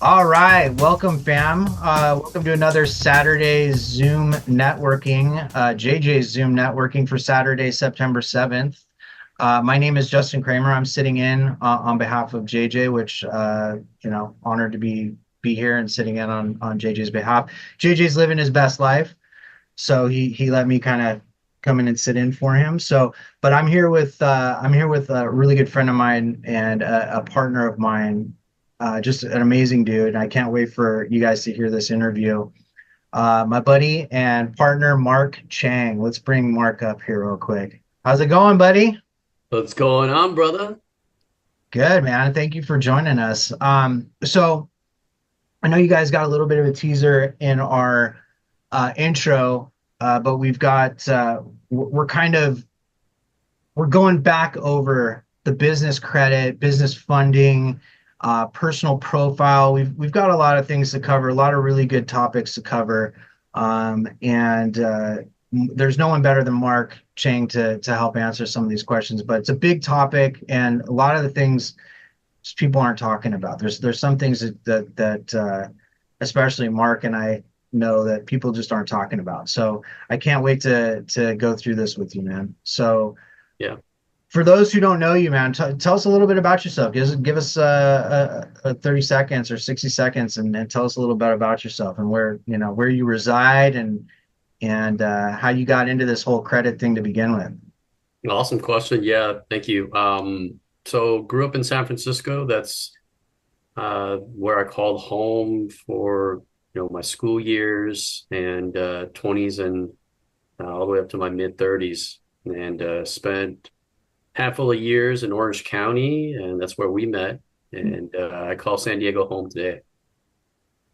All right, welcome, fam. Welcome to another Saturday Zoom networking, JJ's Zoom networking for Saturday, September 7th. My name is Justin Kramer. I'm sitting in on behalf of JJ, which honored to be here and sitting in on JJ's behalf. JJ's living his best life, so he let me kind of come in and sit in for him. So, but I'm here with a really good friend of mine and a partner of mine, just an amazing dude. I can't wait for you guys to hear this interview. My buddy and partner Mark Cheng. Let's bring Mark up here real quick. How's it going, buddy? What's going on, brother? Good, man. Thank you for joining us. So I know you guys got a little bit of a teaser in our intro, but we're kind of we're going back over the business credit, business funding, personal profile. We've got a lot of things to cover, a lot of really good topics to cover, and there's no one better than Mark Cheng to help answer some of these questions. But it's a big topic, and a lot of the things people aren't talking about. There's some things that especially Mark and I know that people just aren't talking about. So I can't wait to go through this with you, man. So Yeah, for those who don't know you, man, tell us a little bit about yourself. Give us 30 seconds or 60 seconds and tell us a little bit about yourself and where you reside and how you got into this whole credit thing to begin with. awesome question. Yeah, thank you. So grew up in San Francisco. That's where I called home for my school years and 20s and all the way up to my mid 30s, and spent handful of years in Orange County, and that's where we met. And I call San Diego home today.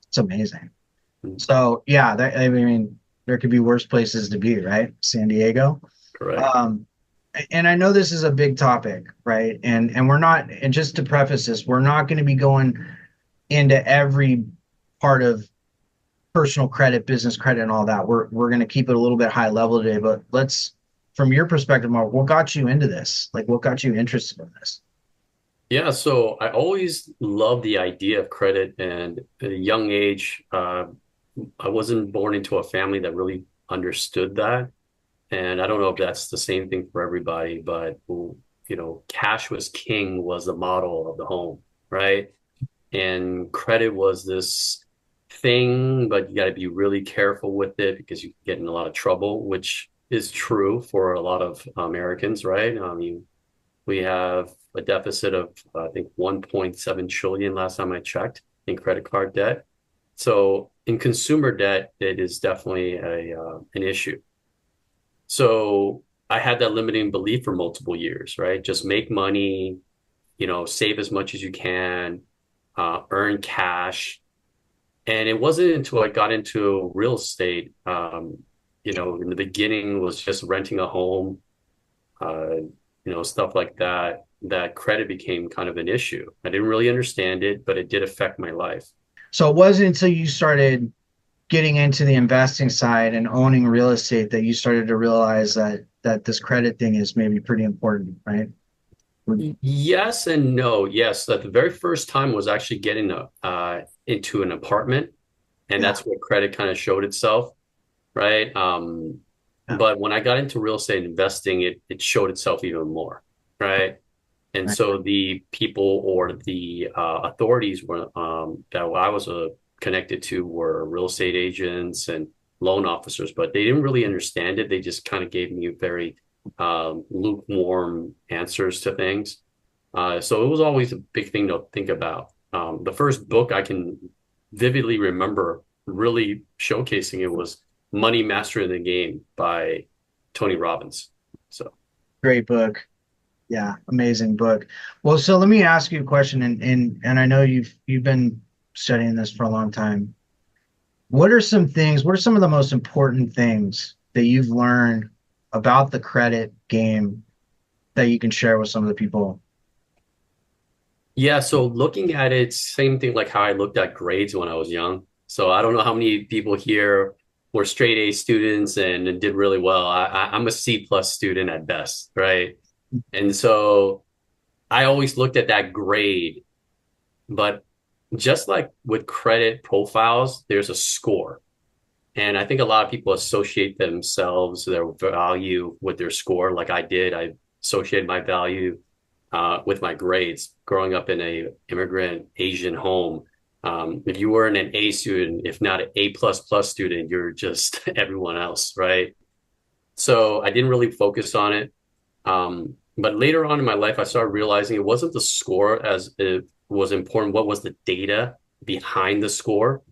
It's amazing. So yeah, I mean, there could be worse places to be, right? San Diego. Correct. Um, and I know this is a big topic, right? And we're not, and just to preface this, we're not going to be going into every part of personal credit, business credit, and all that. We're going to keep it a little bit high level today, but from your perspective, Mark, what got you into this? Like, what got you interested in this? Yeah, so I always loved the idea of credit, and at a young age, I wasn't born into a family that really understood that. And I don't know if that's the same thing for everybody, but cash was king was the model of the home, right? And credit was this thing, but you got to be really careful with it because you get in a lot of trouble, which is true for a lot of Americans, right? I mean, we have a deficit of, I think, 1.7 trillion last time I checked in credit card debt. So in consumer debt, it is definitely an issue. So I had that limiting belief for multiple years, right? Just make money, save as much as you can, earn cash. And it wasn't until I got into real estate, in the beginning was just renting a home, stuff like that, that credit became kind of an issue. I didn't really understand it, but it did affect my life. So it wasn't until you started getting into the investing side and owning real estate that you started to realize that this credit thing is maybe pretty important, right? Yes and no. Yes, that the very first time was actually getting into an apartment, and Yeah. that's where credit kind of showed itself, right? Yeah. But when I got into real estate investing, it showed itself even more, right? And Right. so the people or the authorities were that I was connected to were real estate agents and loan officers, but they didn't really understand it. They just kind of gave me very lukewarm answers to things. So it was always a big thing to think about. The first book I can vividly remember really showcasing it was Money Mastering the Game by Tony Robbins. So Great book. Yeah, amazing book. Well, so let me ask you a question, and I know you've been studying this for a long time. What are some of the most important things that you've learned about the credit game that you can share with some of the people? yeah, so looking at it, same thing like how I looked at grades when I was young. So I don't know how many people here were straight A students and did really well. I'm a C plus student at best, right? And so I always looked at that grade, but just like with credit profiles, there's a score. And I think a lot of people associate themselves, their value with their score, like I did. I associated my value with my grades growing up in a immigrant Asian home. If you weren't an A student, if not an A plus plus student, you're just everyone else, right? So I didn't really focus on it. But later on in my life, I started realizing it wasn't the score as it was important. What was the data behind the score?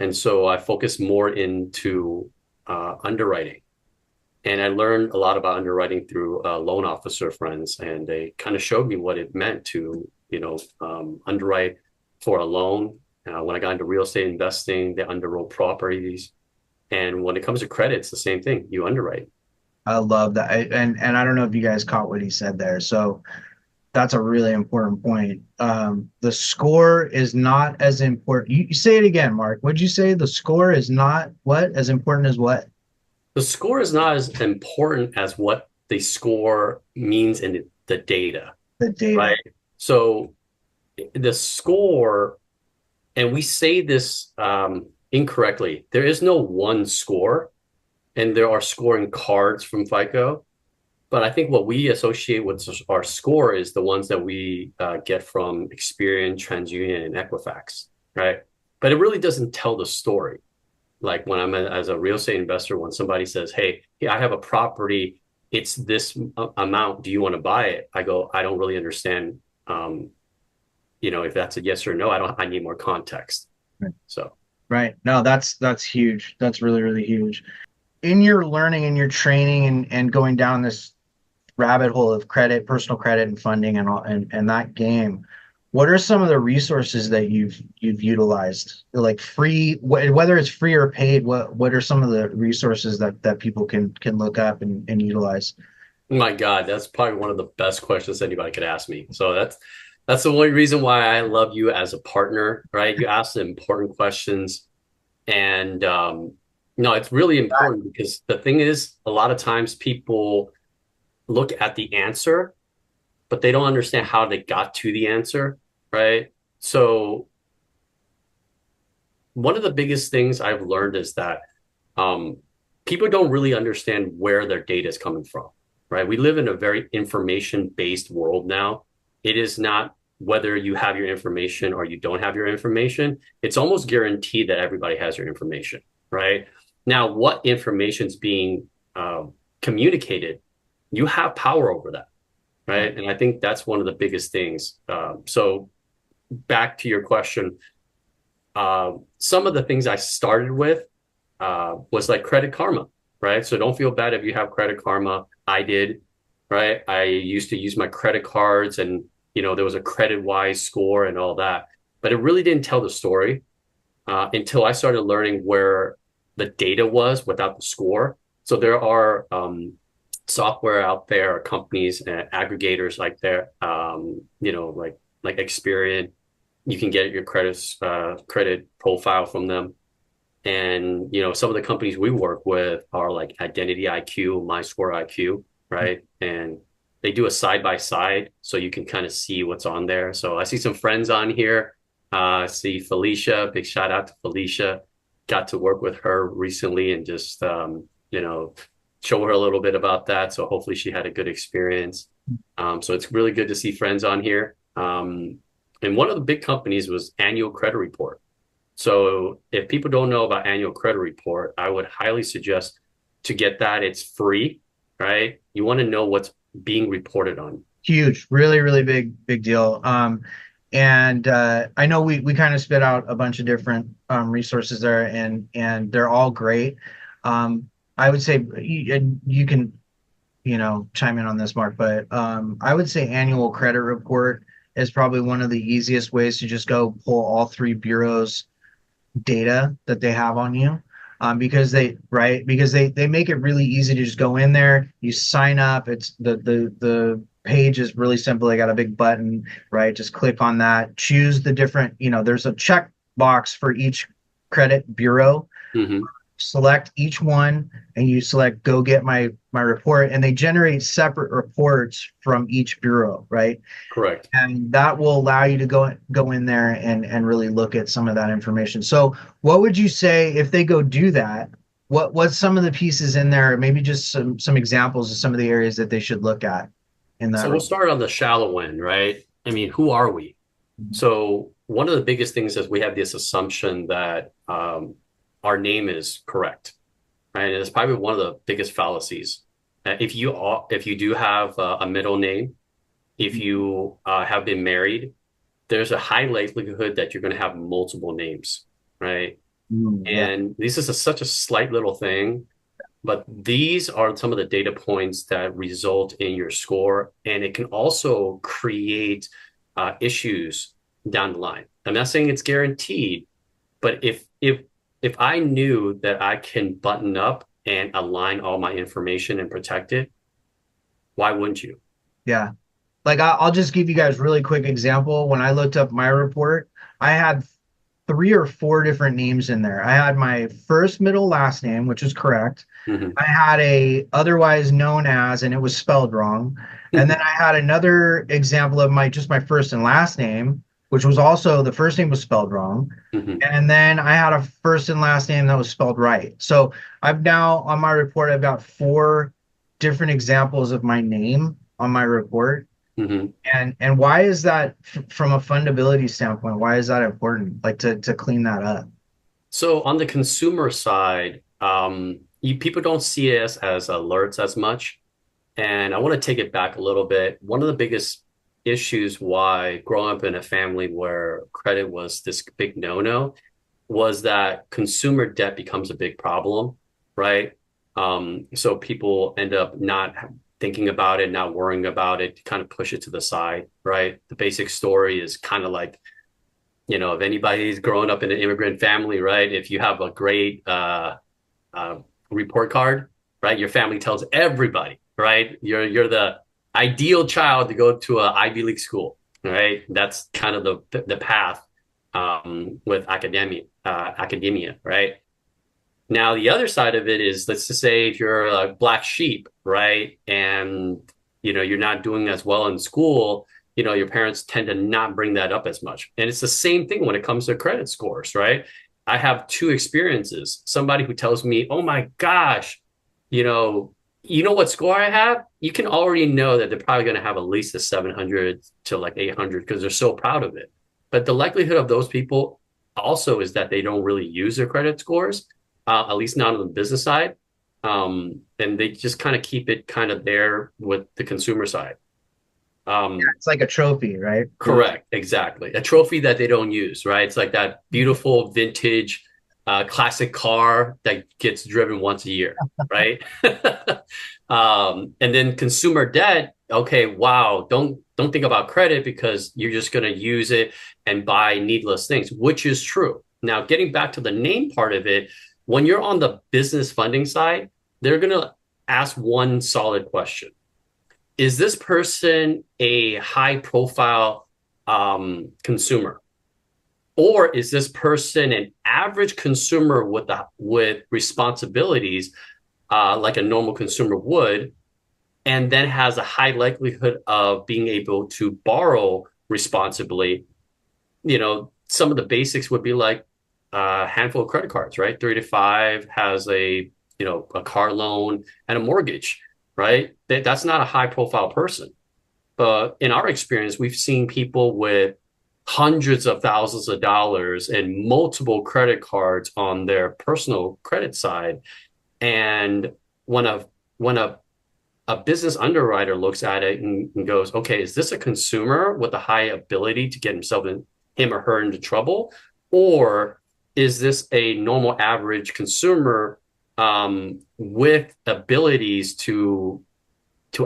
And so I focused more into underwriting. And I learned a lot about underwriting through loan officer friends, and they kind of showed me what it meant to, underwrite for a loan. When I got into real estate investing, they underwrote properties. And when it comes to credit, it's the same thing. You underwrite. I love that. And I don't know if you guys caught what he said there. So that's a really important point. The score is not as important. You say it again, Mark. What'd you say? The score is not what? As important as what? The score is not as important as what the score means in the data, The data. right? So the score, and we say this incorrectly, there is no one score, and there are scoring cards from FICO. But I think what we associate with our score is the ones that we get from Experian, TransUnion, and Equifax, right? But it really doesn't tell the story. Like when as a real estate investor, when somebody says, "Hey, I have a property, it's this amount. Do you want to buy it?" I go, "I don't really understand. Um, if that's a yes or no, I don't. I need more context." So. Right. No, that's huge. That's really, really huge. In your learning and your training and going down this rabbit hole of credit, personal credit and funding and all and that game, what are some of the resources that you've utilized? Like free, whether it's free or paid, what are some of the resources that people can look up and utilize? My God, that's probably one of the best questions anybody could ask me. So that's the only reason why I love you as a partner, right? You ask the important questions, and no, it's really important because the thing is, a lot of times people look at the answer, but they don't understand how they got to the answer, right? So one of the biggest things I've learned is that um, people don't really understand where their data is coming from, right? We live in a very information-based world now. It is not whether you have your information or you don't have your information. It's almost guaranteed that everybody has your information, right? Now, what information is being communicated, you have power over that, right? And I think that's one of the biggest things. So back to your question, some of the things I started with was like Credit Karma, right? So don't feel bad if you have Credit Karma. I did, right? I used to use my credit cards and, there was a credit wise score and all that, but it really didn't tell the story until I started learning where the data was without the score. So there are software out there, companies and aggregators like there, like Experian. You can get your credit profile from them. And some of the companies we work with are like Identity IQ, MyScore IQ, right? And they do a side by side so you can kind of see what's on there. So I see some friends on here. I see Felicia, big shout out to Felicia. Got to work with her recently and just show her a little bit about that. So hopefully she had a good experience. So it's really good to see friends on here. And one of the big companies was Annual Credit Report. So if people don't know about Annual Credit Report, I would highly suggest to get that. It's free, right? You want to know what's being reported on. Huge, really, really big deal. And I know we kind of spit out a bunch of different resources there, and they're all great. I would say you can chime in on this, Mark, but I would say Annual Credit Report is probably one of the easiest ways to just go pull all three bureaus data that they have on you, because they make it really easy to just go in there, you sign up. It's the page is really simple. They got a big button, right? Just click on that, choose the different, there's a check box for each credit bureau. Mm-hmm. select each one, and you select go get my report, and they generate separate reports from each bureau, right? Correct. And that will allow you to go in there and really look at some of that information. So what would you say if they go do that? What's some of the pieces in there? Maybe just some examples of some of the areas that they should look at in that So we'll report. start on the shallow end, right? I mean, who are we? So one of the biggest things is we have this assumption that our name is correct, right? And it's probably one of the biggest fallacies. If you do have a middle name, if you have been married, there's a high likelihood that you're going to have multiple names, right? Yeah, And this is such a slight little thing, but these are some of the data points that result in your score, and it can also create issues down the line. I'm not saying it's guaranteed, but if I knew that I can button up and align all my information and protect it, why wouldn't you? yeah. Like I'll just give you guys really quick example. When I looked up my report, I had three or four different names in there. I had my first, middle, last name, which is correct. Mm-hmm. I had a otherwise known as, and it was spelled wrong. And then I had another example of my first and last name, which was also the first name was spelled wrong. Mm-hmm. And then I had a first and last name that was spelled right. So I've now on my report, I've got four different examples of my name on my report. Mm-hmm. And why is that from a fundability standpoint? Why is that important? Like to clean that up? So on the consumer side, people don't see us as alerts as much. And I want to take it back a little bit. One of the biggest issues why growing up in a family where credit was this big no-no was that consumer debt becomes a big problem, right? So people end up not thinking about it, not worrying about it, kind of push it to the side, right? The basic story is kind of like, if anybody's growing up in an immigrant family, right? If you have a great uh, report card, right? Your family tells everybody, right? You're the ideal child to go to an Ivy League school, right? That's kind of the path with academia, right? Now the other side of it is, let's just say if you're a black sheep, right, and you're not doing as well in school, your parents tend to not bring that up as much. And it's the same thing when it comes to credit scores, right? I have two experiences. Somebody who tells me, "Oh my gosh, you know, you know what score I have?" You can already know that they're probably going to have at least a 700 to like 800 because they're so proud of it. But the likelihood of those people also is that they don't really use their credit scores, at least not on the business side. And they just kind of keep it kind of there with the consumer side. Um, It's like a trophy, right? Correct, exactly. A trophy that they don't use, right? It's like that beautiful vintage classic car that gets driven once a year, right? And then consumer debt, okay, wow, don't think about credit because you're just going to use it and buy needless things, which is true. Now, getting back to the name part of it, when you're on the business funding side, they're going to ask one solid question. Is this person a high profile consumer, or is this person an average consumer with responsibilities like a normal consumer would, and then has a high likelihood of being able to borrow responsibly? Some of the basics would be like a handful of credit cards, right? 3 to 5 has a car loan and a mortgage, right? That's not a high profile person. But in our experience, we've seen people with hundreds of thousands of dollars and multiple credit cards on their personal credit side. And when a business underwriter looks at it and goes, okay, is this a consumer with a high ability to get him or her into trouble? Or is this a normal average consumer with abilities to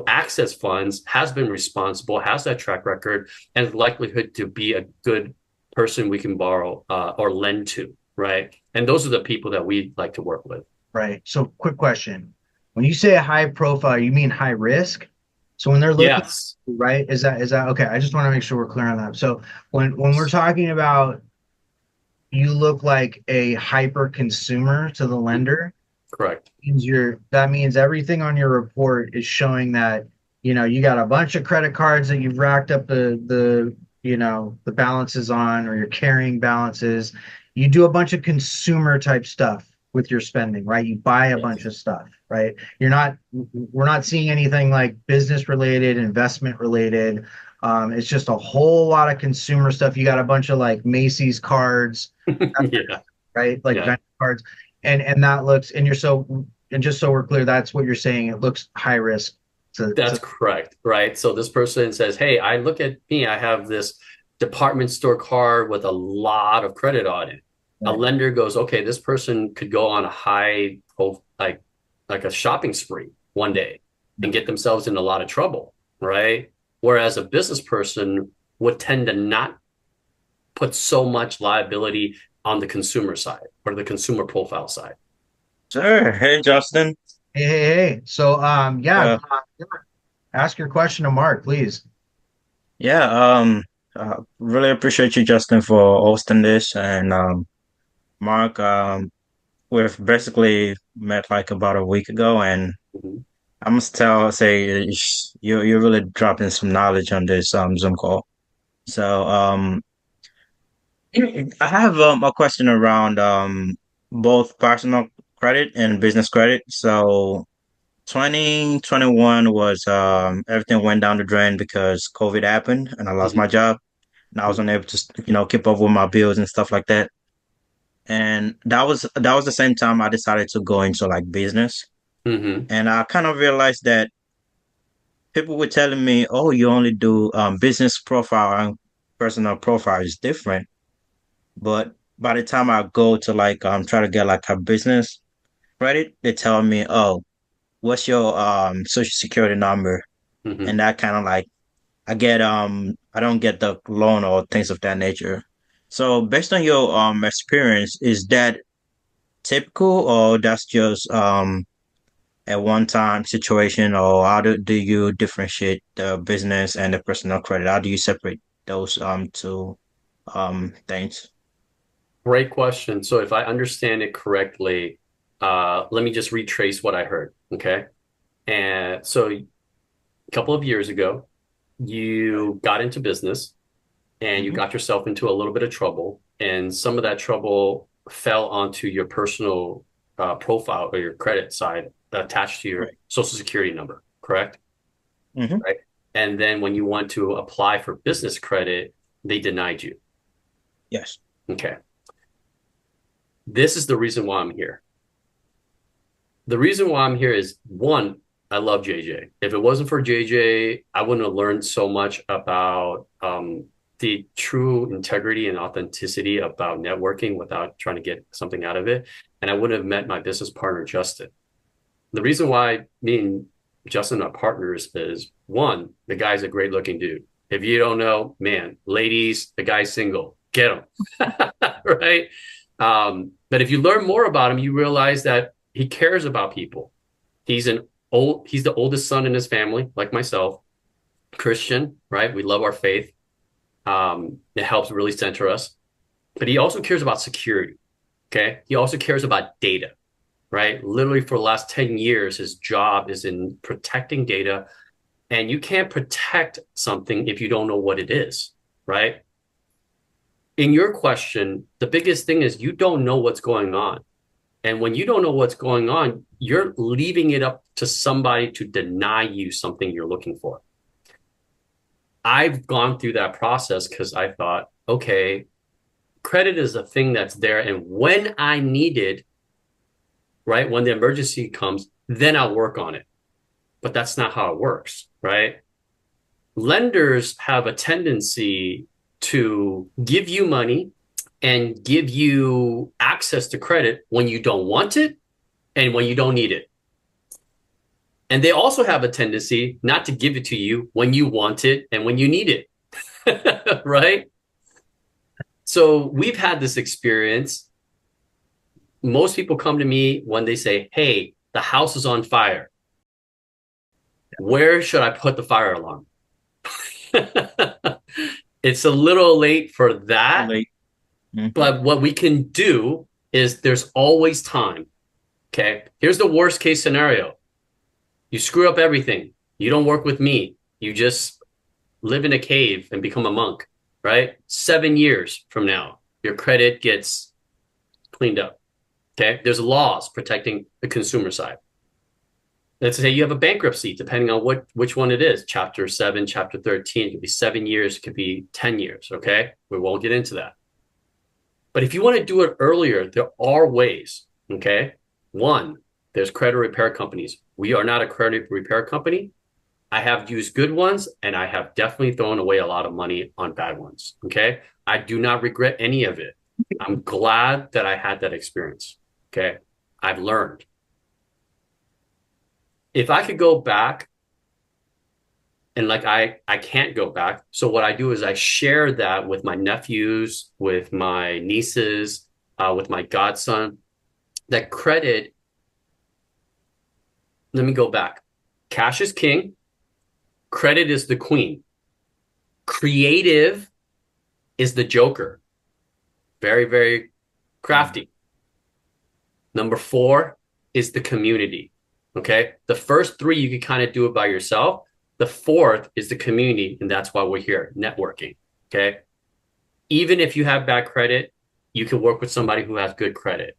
access funds, has been responsible, has that track record, and likelihood to be a good person we can borrow or lend to, right? And those are the people that we like to work with. Right. So quick question. When you say a high profile, you mean high risk? So when they're looking, Yes. right, is that okay? I just want to make sure we're clear on that. So when we're talking about, you look like a hyper consumer to the lender, Correct. that means everything on your report is showing that, you got a bunch of credit cards that you've racked up the balances on, or you're carrying balances. You do a bunch of consumer type stuff with your spending, right? You buy a bunch Yes. of stuff, right? We're not seeing anything like business related, investment related. It's just a whole lot of consumer stuff. You got a bunch of like Macy's cards, Yeah. right? Like Yeah. vendor cards, and that looks, and just so we're clear, that's what you're saying. It looks high risk That's to correct, right? So this person says, "Hey, I look at me. I have this department store card with a lot of credit on it." A right. lender goes, "Okay, this person could go on a like a shopping spree one day Yeah. and get themselves in a lot of trouble, right?" Whereas a business person would tend to not put so much liability on the consumer side or the consumer profile side. Sure. Hey, Justin. Hey, hey, hey. So, Uh, ask your question to Mark, please. yeah, really appreciate you, Justin, for hosting this. And Mark, we've basically met like about a week ago, and Mhm. I must say, you're really dropping some knowledge on this Zoom call. So, I have a question around both personal credit and business credit. So, 2021 was everything went down the drain because COVID happened and I lost my Mhm. job and I was Mhm. unable to keep up with my bills and stuff like that. And that was the same time I decided to go into like business. Mhm. And I kind of realized that people were telling me, "Oh, you only do business profile and personal profile is different." But by the time I go to like try to get like a business credit, they tell me, "Oh, what's your social security number?" Mhm. And that kind of like I don't get the loan or things of that nature. So based on your experience, is that typical or that's just a one time situation, or how do you differentiate the business and the personal credit? How do you separate those two things? Great question. So if I understand it correctly, let me just retrace what I heard. Okay. And so a couple of years ago, Right. you got into business and you Mm-hmm. got yourself into a little bit of trouble. And some of that trouble fell onto your personal profile or your credit side attached to your Right. social security number, correct? Mm-hmm. Right. And then when you want to apply for business credit, they denied you. Yes. Okay. This is the reason why I'm here. The reason why I'm here is one, I love JJ. If it wasn't for JJ, I wouldn't have learned so much about the true integrity and authenticity about networking without trying to get something out of it. And I wouldn't have met my business partner, Justin. The reason why me and Justin are partners is one, the guy's a great looking dude. If you don't know, man, ladies, the guy's single, get him. Right? But if you learn more about him, you realize that he cares about people. He's the oldest son in his family, like myself, Christian, right? We love our faith. It helps really center us. But he also cares about security. Okay. He also cares about data, right? Literally for the last 10 years, his job is in protecting data. And you can't protect something if you don't know what it is, right? In your question, the biggest thing is you don't know what's going on. And when you don't know what's going on, you're leaving it up to somebody to deny you something you're looking for. I've gone through that process because I thought, okay, credit is a thing that's there. And when I need it, right, when the emergency comes, then I'll work on it. But that's not how it works, right? Lenders have a tendency to give you money and give you access to credit when you don't want it and when you don't need it. And they also have a tendency not to give it to you when you want it and when you need it. Right? So we've had this experience. Most people come to me when they say, "Hey, the house is on fire. Where should I put the fire alarm?" It's a little late for Too that, late. Hmm. But what we can do is there's always time. Okay. Here's the worst case scenario. You screw up everything. You don't work with me. You just live in a cave and become a monk, right? 7 years from now, your credit gets cleaned up. Okay. There's laws protecting the consumer side. Let's say you have a bankruptcy, depending on which one it is, chapter 7, chapter 13. It could be 7 years, it could be 10 years. Okay. We won't get into that. But if you want to do it earlier, there are ways. Okay. One, there's credit repair companies. We are not a credit repair company. I have used good ones and I have definitely thrown away a lot of money on bad ones. Okay. I do not regret any of it. I'm glad that I had that experience. Okay. I've learned. If I could go back and like I can't go back. So what I do is I share that with my nephews, with my nieces, with my godson. That credit, let me go back. Cash is king, credit is the queen. Creative is the joker. Very, very crafty. Number 4 is the community. Okay. The first 3, you can kind of do it by yourself. The 4th is the community. And that's why we're here, networking. Okay. Even if you have bad credit, you can work with somebody who has good credit.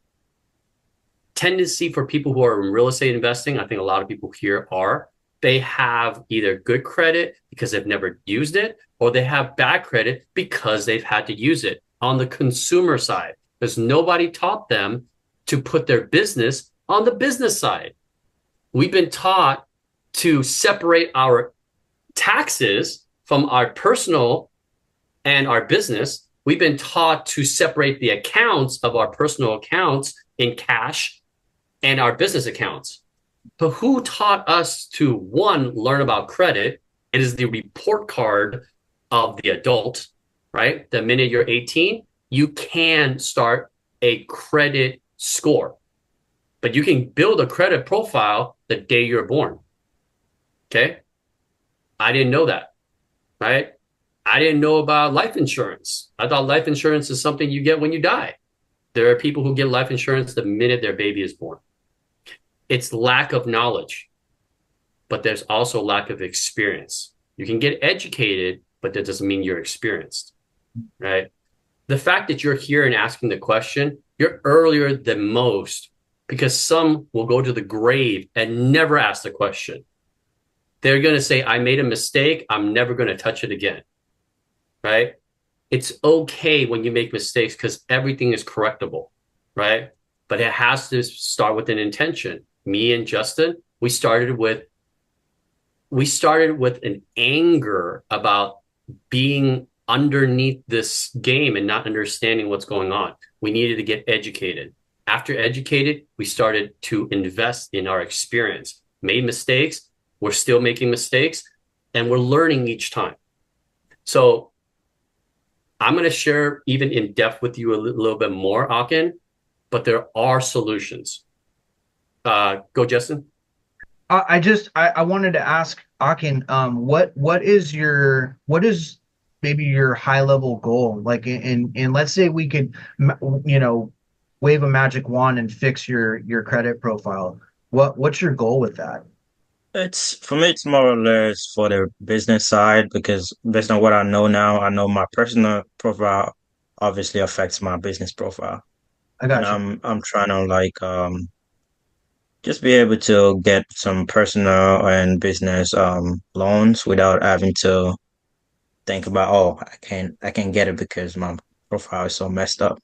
Tendency for people who are in real estate investing, I think a lot of people here are, they have either good credit because they've never used it, or they have bad credit because they've had to use it on the consumer side, because nobody taught them to put their business on the business side. We've been taught to separate our taxes from our personal and our business. We've been taught to separate the accounts of our personal accounts in cash and our business accounts. But who taught us to, one, learn about credit? It is the report card of the adult, right? The minute you're 18, you can start a credit score, but you can build a credit profile the day you're born. Okay. I didn't know that, right? I didn't know about life insurance. I thought life insurance is something you get when you die. There are people who get life insurance the minute their baby is born. It's lack of knowledge, but there's also lack of experience. You can get educated, but that doesn't mean you're experienced, right? The fact that you're here and asking the question, you're earlier than most, because some will go to the grave and never ask the question. They're going to say, I made a mistake. I'm never going to touch it again, right? It's okay when you make mistakes because everything is correctable, right? But it has to start with an intention. Me and Justin, we started with an anger about being underneath this game and not understanding what's going on. We needed to get educated. After educated, we started to invest in our experience. Made mistakes. We're still making mistakes, and we're learning each time. So I'm going to share even in depth with you a little bit more, Akin, but there are solutions. Go, Justin. I wanted to ask Akin, what is maybe your high level goal? Like in let's say we could, wave a magic wand and fix your credit profile. What's your goal with that? It's for me, it's more or less for the business side because based on what I know now, I know my personal profile obviously affects my business profile. I And got you. I'm trying to like just be able to get some personal and business loans without having to think about, oh, I can't get it because my profile is so messed up.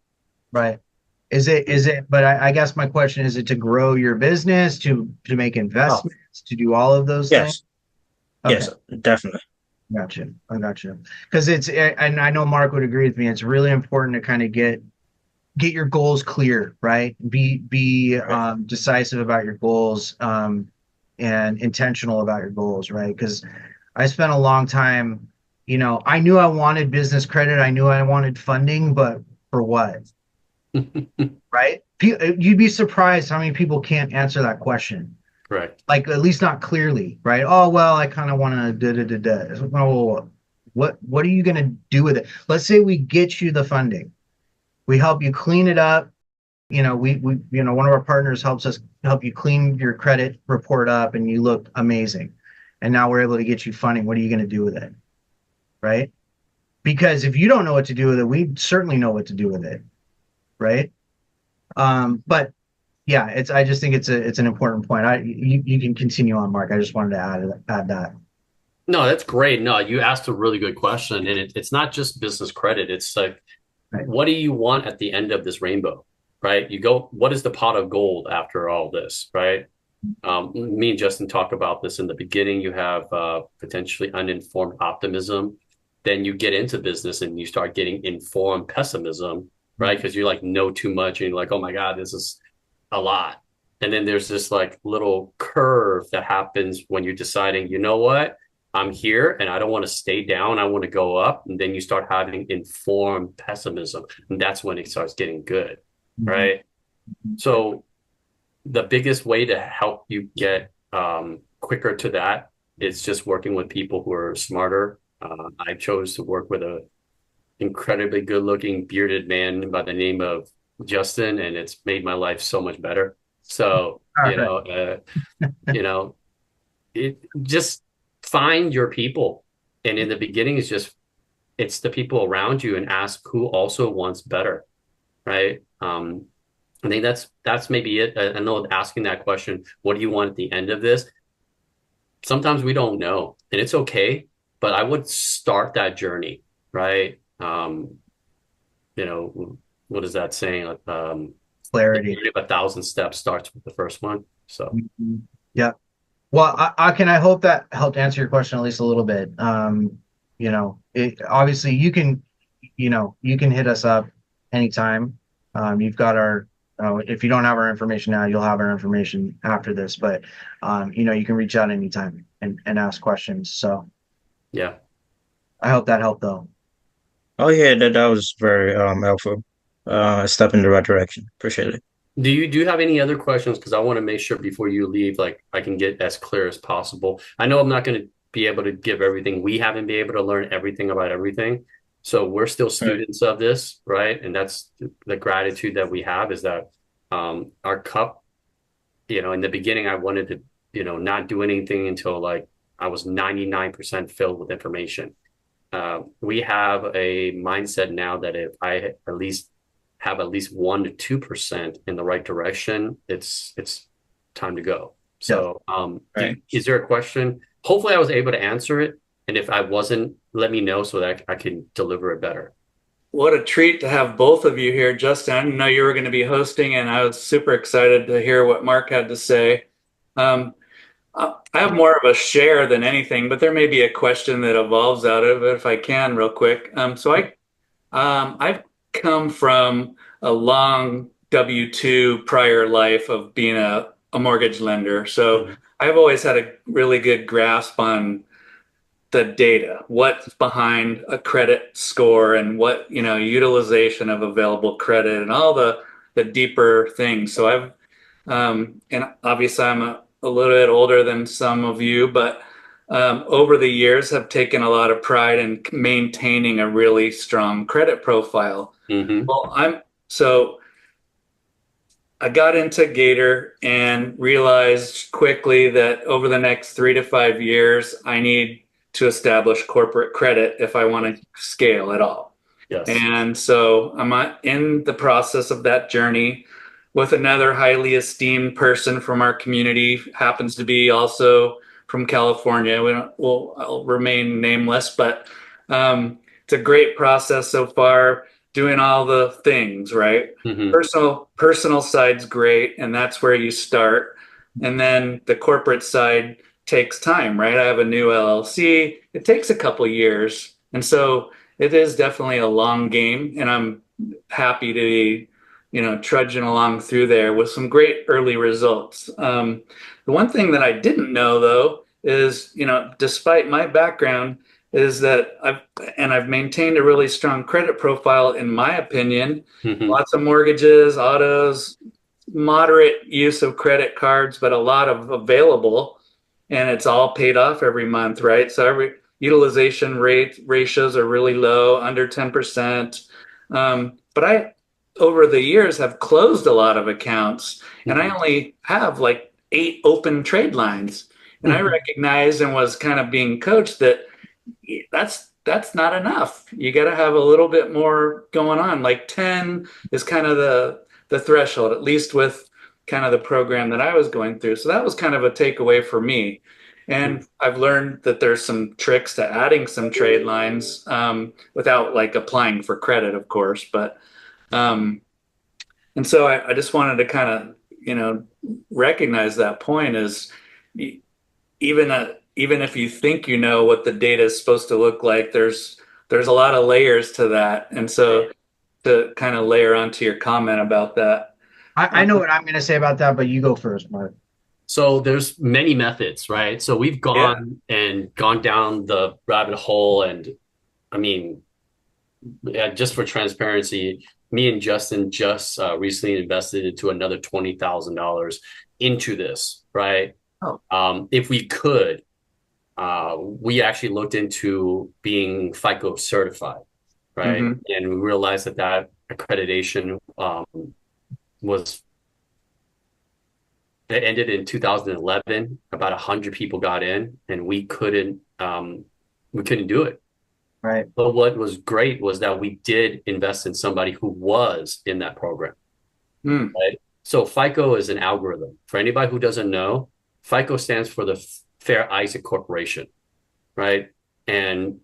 Right. Is it, but I guess my question is it to grow your business, to make Oh, investments, to do all of those things? yes, Okay. yes, definitely. Gotcha. I gotcha. Because and I know Mark would agree with me. It's really important to kind of get your goals clear, right? Be Right. decisive about your goals, and intentional about your goals, right? Because I spent a long time, I knew I wanted business credit, I knew I wanted funding, but for what, right? You'd be surprised how many people can't answer that question, Correct. like at least not clearly, right? Oh well, I kind of want to da da da da. Oh, what are you gonna do with it? Let's say we get you the funding. We help you clean it up. One of our partners helps us help you clean your credit report up, and you look amazing. And now we're able to get you funding. What are you going to do with it? Right? Because if you don't know what to do with it, we certainly know what to do with it. Right? But yeah, I just think it's an important point. You can continue on, Mark. I just wanted to add that. No, that's great. No, you asked a really good question, and it's not just business credit. It's like, Right. what do you want at the end of this rainbow, right? You go, what is the pot of gold after all this, right? Me and Justin talk about this in the beginning. You have potentially uninformed optimism. Then you get into business and you start getting informed pessimism, right? Because you like know too much and you're like, oh my God, this is a lot. And then there's this like little curve that happens when you're deciding, you know what? I'm here and I don't want to stay down. I want to go up. And then you start having informed pessimism. And that's when it starts getting good, right? So the biggest way to help you get quicker to that is just working with people who are smarter. I chose to work with a incredibly good-looking bearded man by the name of Justin, and it's made my life so much better. So, All right. you know, it just find your people. And in the beginning, it's the people around you and ask who also wants better, right? I think that's maybe it. I know asking that question, what do you want at the end of this? Sometimes we don't know, and it's okay, but I would start that journey, right? What is that saying? The Clarity. journey of 1,000 steps starts with the first one. So Yeah. Well, I hope that helped answer your question at least a little bit. Obviously you can hit us up anytime. You've got if you don't have our information now, you'll have our information after this, but you can reach out anytime and ask questions. So yeah. I hope that helped though. Oh yeah, that was very helpful. A step in the right direction. Appreciate it. Do you have any other questions? Because I want to make sure before you leave, like I can get as clear as possible. I know I'm not going to be able to give everything. We haven't been able to learn everything about everything. So we're still Right. students of this, right? And that's the gratitude that we have is that our cup, in the beginning, I wanted to, not do anything until like I was 99% filled with information. We have a mindset now that if I at least have at least 1 to 2% in the right direction, it's time to go. Yeah. So, Right. is there a question? Hopefully, I was able to answer it, and if I wasn't, let me know so that I can deliver it better. What a treat to have both of you here, Justin. I didn't know you were going to be hosting, and I was super excited to hear what Mark had to say. Um, I have more of a share than anything, but there may be a question that evolves out of it if I can, real quick. I've come from a long W-2 prior life of being a mortgage lender. So Mhm. I've always had a really good grasp on the data, what's behind a credit score and what, utilization of available credit and all the deeper things. So and obviously I'm a little bit older than some of you, but over the years have taken a lot of pride in maintaining a really strong credit profile. Mhm. Well, so I got into Gator and realized quickly that over the next 3 to 5 years, I need to establish corporate credit if I want to scale at all. Yes. And so I'm in the process of that journey with another highly esteemed person from our community, happens to be also from California. I'll remain nameless, but it's a great process so far, doing all the things, right? Mhm. Personal side's great, and that's where you start. And then the corporate side takes time, right? I have a new LLC. It takes a couple years. And so it is definitely a long game, and I'm happy to be, trudging along through there with some great early results. The one thing that I didn't know though is, despite my background, is that I've maintained a really strong credit profile, in my opinion. Mhm. Lots of mortgages, autos, moderate use of credit cards, but a lot of available, and it's all paid off every month, right? So every utilization rate ratios are really low, under 10%. But over the years have closed a lot of accounts, and I Mhm. only have like 8 open trade lines. And I recognized and was kind of being coached that that's not enough. You got to have a little bit more going on. Like 10 is kind of the threshold, at least with kind of the program that I was going through. So that was kind of a takeaway for me. And I've learned that there's some tricks to adding some trade lines without like applying for credit, of course. But and so I just wanted to kind of, recognize that point is even if you think you know what the data is supposed to look like, there's a lot of layers to that. And so to kind of layer onto your comment about that. I know what I'm going to say about that, but you go first, Mark. So there's many methods, right? So we've Yeah. gone down the rabbit hole, and I mean, just for transparency, me and Justin just recently invested into another $20,000 into this, right? Oh. If we could, we actually looked into being FICO certified, right? Mhm. And we realized that accreditation was it ended in 2011. About 100 people got in, and we couldn't do it. Right. But what was great was that we did invest in somebody who was in that program, Mm. right? So FICO is an algorithm. For anybody who doesn't know, FICO stands for the Fair Isaac Corporation, right? And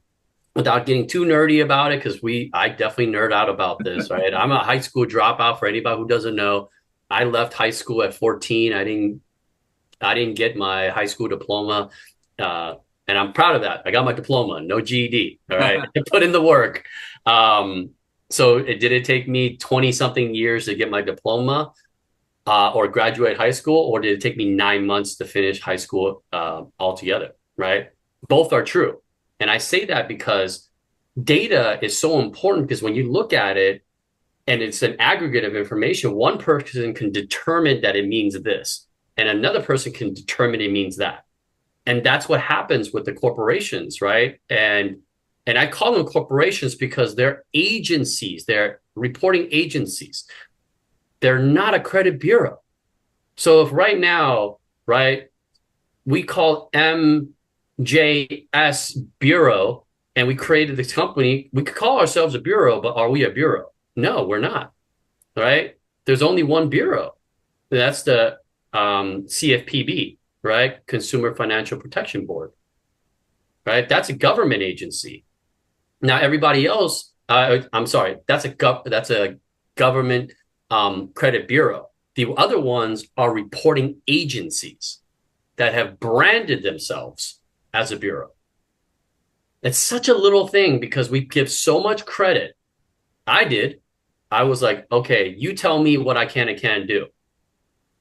without getting too nerdy about it, because I definitely nerd out about this, right? I'm a high school dropout. For anybody who doesn't know, I left high school at 14. I didn't get my high school diploma, and I'm proud of that. I got my diploma, no GED. All right, I put in the work. So did it take me 20 something years to get my diploma or graduate high school, or did it take me 9 months to finish high school altogether? Right, both are true, and I say that because data is so important, because when you look at it and it's an aggregate of information, one person can determine that it means this, and another person can determine it means that. And that's what happens with the corporations, right? And I call them corporations because they're agencies, they're reporting agencies. They're not a credit bureau. So if right now, right, we call MJS Bureau and we created this company, we could call ourselves a bureau, but are we a bureau? No, we're not, right? There's only one bureau. That's the CFPB, right? Consumer Financial Protection Board, right? That's a government agency. Now, everybody else, I'm sorry, that's a government credit bureau. The other ones are reporting agencies that have branded themselves as a bureau. It's such a little thing because we give so much credit. I did. I was like, okay, you tell me what I can and can't do.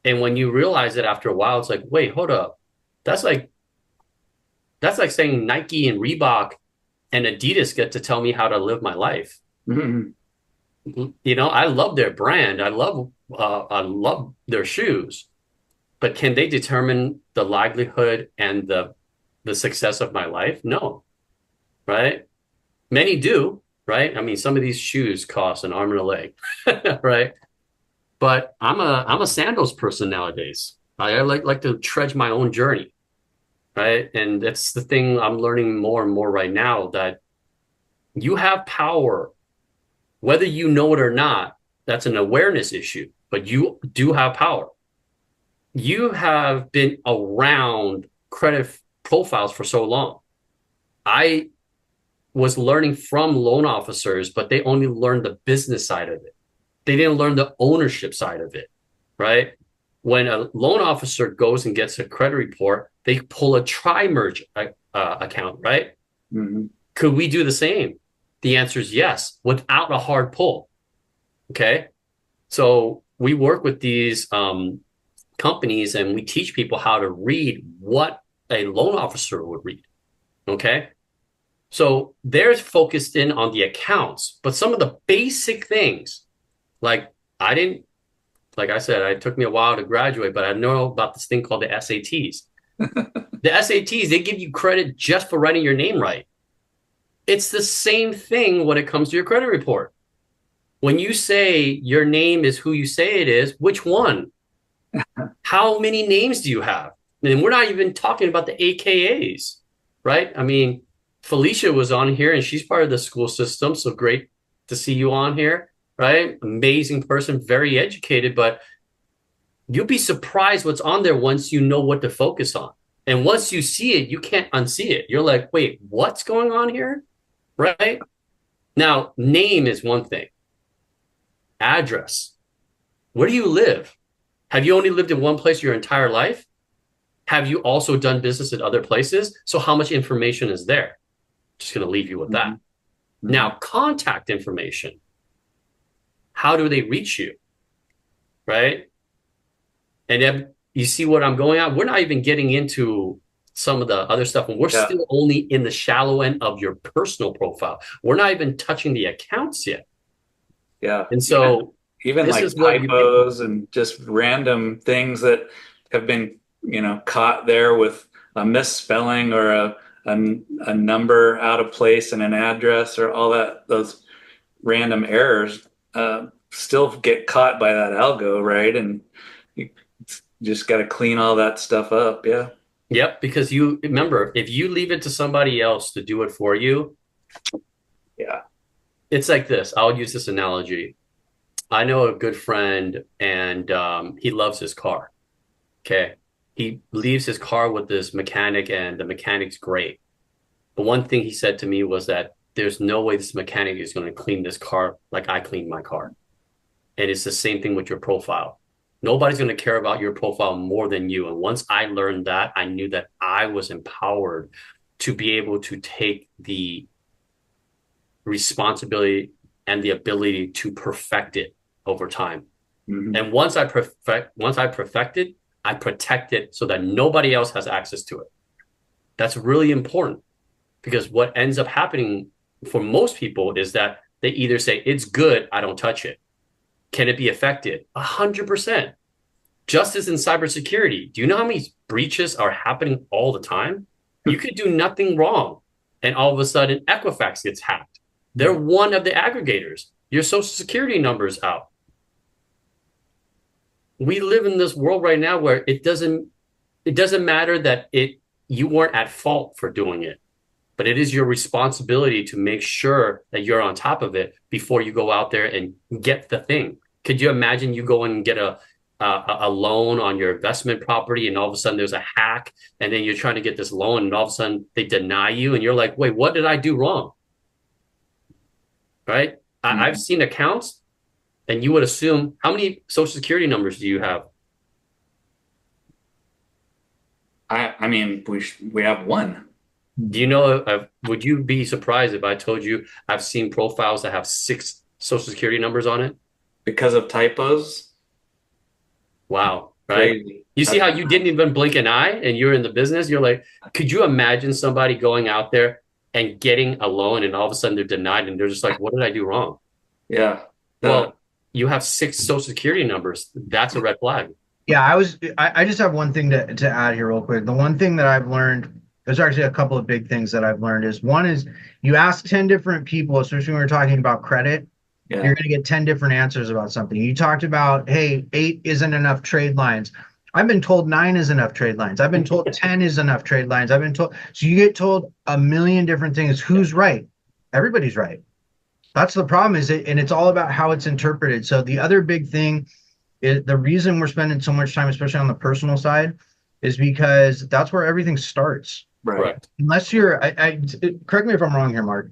And when you realize it after a while, it's like, wait, hold up. That's like saying Nike and Reebok and Adidas get to tell me how to live my life. Mhm. I love their brand. I love their shoes. But can they determine the livelihood and the success of my life? No. Right? Many do, right? I mean, some of these shoes cost an arm and a leg, right? But I'm a sandals person nowadays. I like to trudge my own journey, right? And that's the thing I'm learning more and more right now, that you have power, whether you know it or not. That's an awareness issue, but you do have power. You have been around credit profiles for so long. I was learning from loan officers, but they only learned the business side of it. They didn't learn the ownership side of it, right? When a loan officer goes and gets a credit report, they pull a tri-merge account, right? Mhm. Could we do the same? The answer is yes, without a hard pull. Okay. So we work with these companies and we teach people how to read what a loan officer would read. Okay. So they're focused in on the accounts, but some of the basic things, like like I said, it took me a while to graduate, but I know about this thing called the SATs. The SATs, they give you credit just for writing your name right. It's the same thing when it comes to your credit report. When you say your name is who you say it is, which one? How many names do you have? And we're not even talking about the AKAs, right? I mean, Felicia was on here and she's part of the school system. So great to see you on here, right? Amazing person, very educated, but you'll be surprised what's on there once you know what to focus on. And once you see it, you can't unsee it. You're like, wait, what's going on here? Right? Now, name is one thing. Address. Where do you live? Have you only lived in one place your entire life? Have you also done business in other places? So how much information is there? Just going to leave you with that. Mm-hmm. Now, contact information. How do they reach you? Right? And then you see what I'm going at? We're not even getting into some of the other stuff. And we're still only in the shallow end of your personal profile. We're not even touching the accounts yet. Yeah. And so even like typos and just random things that have been, caught there with a misspelling or a number out of place in an address or all that, those random errors still get caught by that algo, right? And you just got to clean all that stuff up. Yeah. Yep. Because you remember, if you leave it to somebody else to do it for you, yeah, it's like this. I'll use this analogy. I know a good friend and he loves his car. Okay. He leaves his car with this mechanic and the mechanic's great. But one thing he said to me was that there's no way this mechanic is going to clean this car like I cleaned my car. And it's the same thing with your profile. Nobody's going to care about your profile more than you. And once I learned that, I knew that I was empowered to be able to take the responsibility and the ability to perfect it over time. Mm-hmm. And once I perfect it, I protect it so that nobody else has access to it. That's really important because what ends up happening for most people is that they either say, it's good, I don't touch it. Can it be affected? 100%. Just as in cybersecurity, do you know how many breaches are happening all the time? You could do nothing wrong, and all of a sudden Equifax gets hacked. They're one of the aggregators. Your social security number is out. We live in this world right now where it doesn't matter that you weren't at fault for doing it, but it is your responsibility to make sure that you're on top of it before you go out there and get the thing. Could you imagine you go and get a loan on your investment property and all of a sudden there's a hack and then you're trying to get this loan and all of a sudden they deny you and you're like, wait, what did I do wrong? Right? Mm-hmm. I've seen accounts and you would assume, how many social security numbers do you have? I mean, we have one. Do you know, would you be surprised if I told you I've seen profiles that have 6 social security numbers on it? Because of typos? Wow. Right? Crazy. You see how you didn't even blink an eye and you're in the business? You're like, could you imagine somebody going out there and getting a loan and all of a sudden they're denied and they're just like, what did I do wrong? Yeah. Well, you have 6 social security numbers. That's a red flag. Yeah, I just have one thing to add here real quick. The one thing that I've learned, there's actually a couple of big things that I've learned is one is you ask 10 different people, especially when we're talking about credit, you're going to get 10 different answers about something. You talked about, hey, 8 isn't enough trade lines. I've been told 9 is enough trade lines. I've been told 10 is enough trade lines. I've been told, so you get told a million different things. Who's right? Everybody's right. That's the problem and it's all about how it's interpreted. So the other big thing is the reason we're spending so much time, especially on the personal side, is because that's where everything starts. Right. Unless you're, correct me if I'm wrong here, Mark.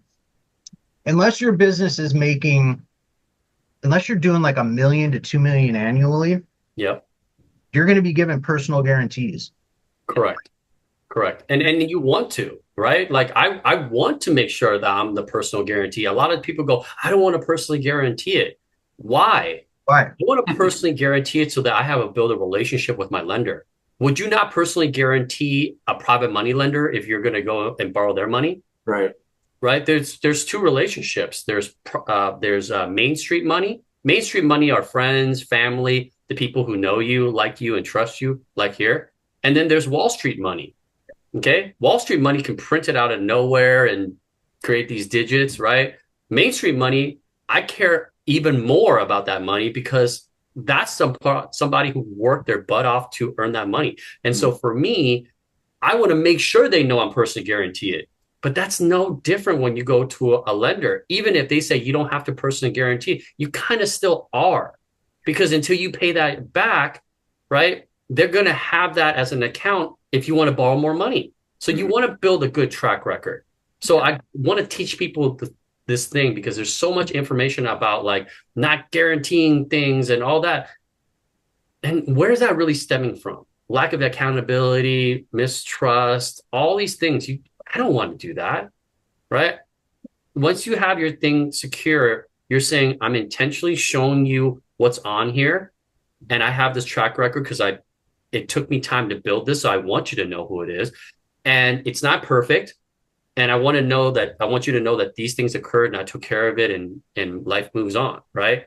Unless your business is unless you're doing like $1 million to $2 million annually, yep, you're going to be given personal guarantees. Correct. And you want to, right? Like I want to make sure that I'm the personal guarantee. A lot of people go, I don't want to personally guarantee it. Why? I want to personally guarantee it so that I have build a relationship with my lender. Would you not personally guarantee a private money lender if you're going to go and borrow their money? Right. There's 2 relationships. There's Main Street money. Main Street money are friends, family, the people who know you, like you, and trust you, like here. And then there's Wall Street money. Okay, Wall Street money can print it out of nowhere and create these digits, right? Main Street money, I care even more about that money because that's somebody who worked their butt off to earn that money. And so for me, I want to make sure they know I'm personally guaranteed. But that's no different when you go to a lender. Even if they say you don't have to personally guarantee, you kind of still are. Because until you pay that back, right, they're going to have that as an account if you want to borrow more money. So you want to build a good track record. So I want to teach people this thing because there's so much information about like not guaranteeing things and all that. And where is that really stemming from? Lack of accountability, mistrust, all these things. I don't want to do that, right? Once you have your thing secure, you're saying, I'm intentionally showing you what's on here. And I have this track record because it took me time to build this. So I want you to know who it is. And it's not perfect. And I want you to know that these things occurred and I took care of it and life moves on, right?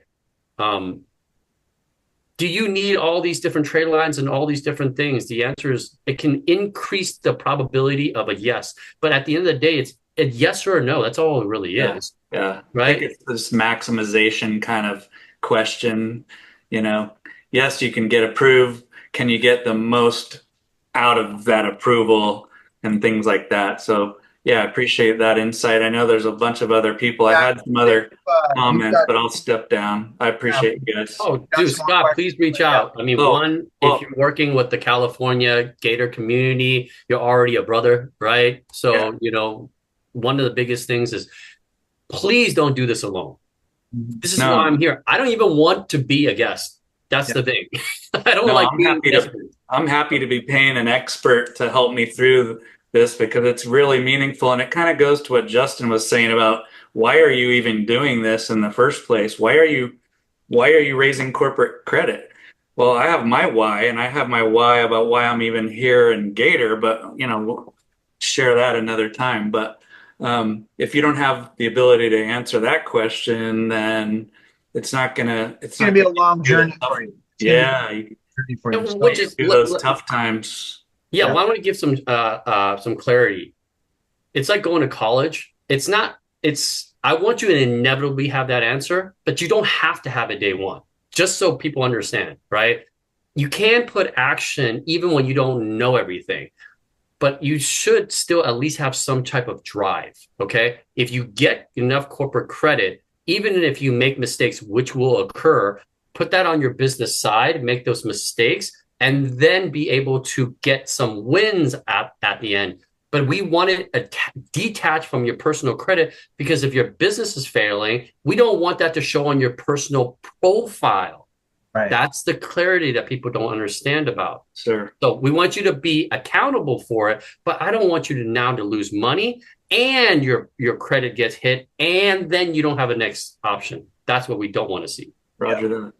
Do you need all these different trade lines and all these different things? The answer is it can increase the probability of a yes. But at the end of the day, it's a yes or a no. That's all it really is. Yeah. Right. I think it's this maximization kind of question. Yes, you can get approved. Can you get the most out of that approval and things like that? So yeah, I appreciate that insight. I know there's a bunch of other people. I had some other comments, but I'll step down. I appreciate you guys. Oh, dude, Scott, please reach out. I mean, if you're working with the California Gator community, you're already a brother, right? So, one of the biggest things is please don't do this alone. This is why I'm here. I don't even want to be a guest. That's the thing. I don't like being I'm happy to be paying an expert to help me through this because it's really meaningful. And it kind of goes to what Justin was saying about why are you even doing this in the first place? Why are you raising corporate credit? Well, I have my why, and I have my why about why I'm even here in Gator, but we'll share that another time. But if you don't have the ability to answer that question, then it's gonna be a long journey for you. Yeah, which is those tough times. Yeah, well, I want to give some clarity. It's like going to college. I want you to inevitably have that answer, but you don't have to have it day one, just so people understand, right? You can put action even when you don't know everything, but you should still at least have some type of drive, okay? If you get enough corporate credit, even if you make mistakes, which will occur, put that on your business side, make those mistakes, and then be able to get some wins at the end. But we want it detached from your personal credit because if your business is failing, we don't want that to show on your personal profile. Right. That's the clarity that people don't understand about. Sure. So we want you to be accountable for it, but I don't want you to lose money and your credit gets hit and then you don't have a next option. That's what we don't want to see. Roger that.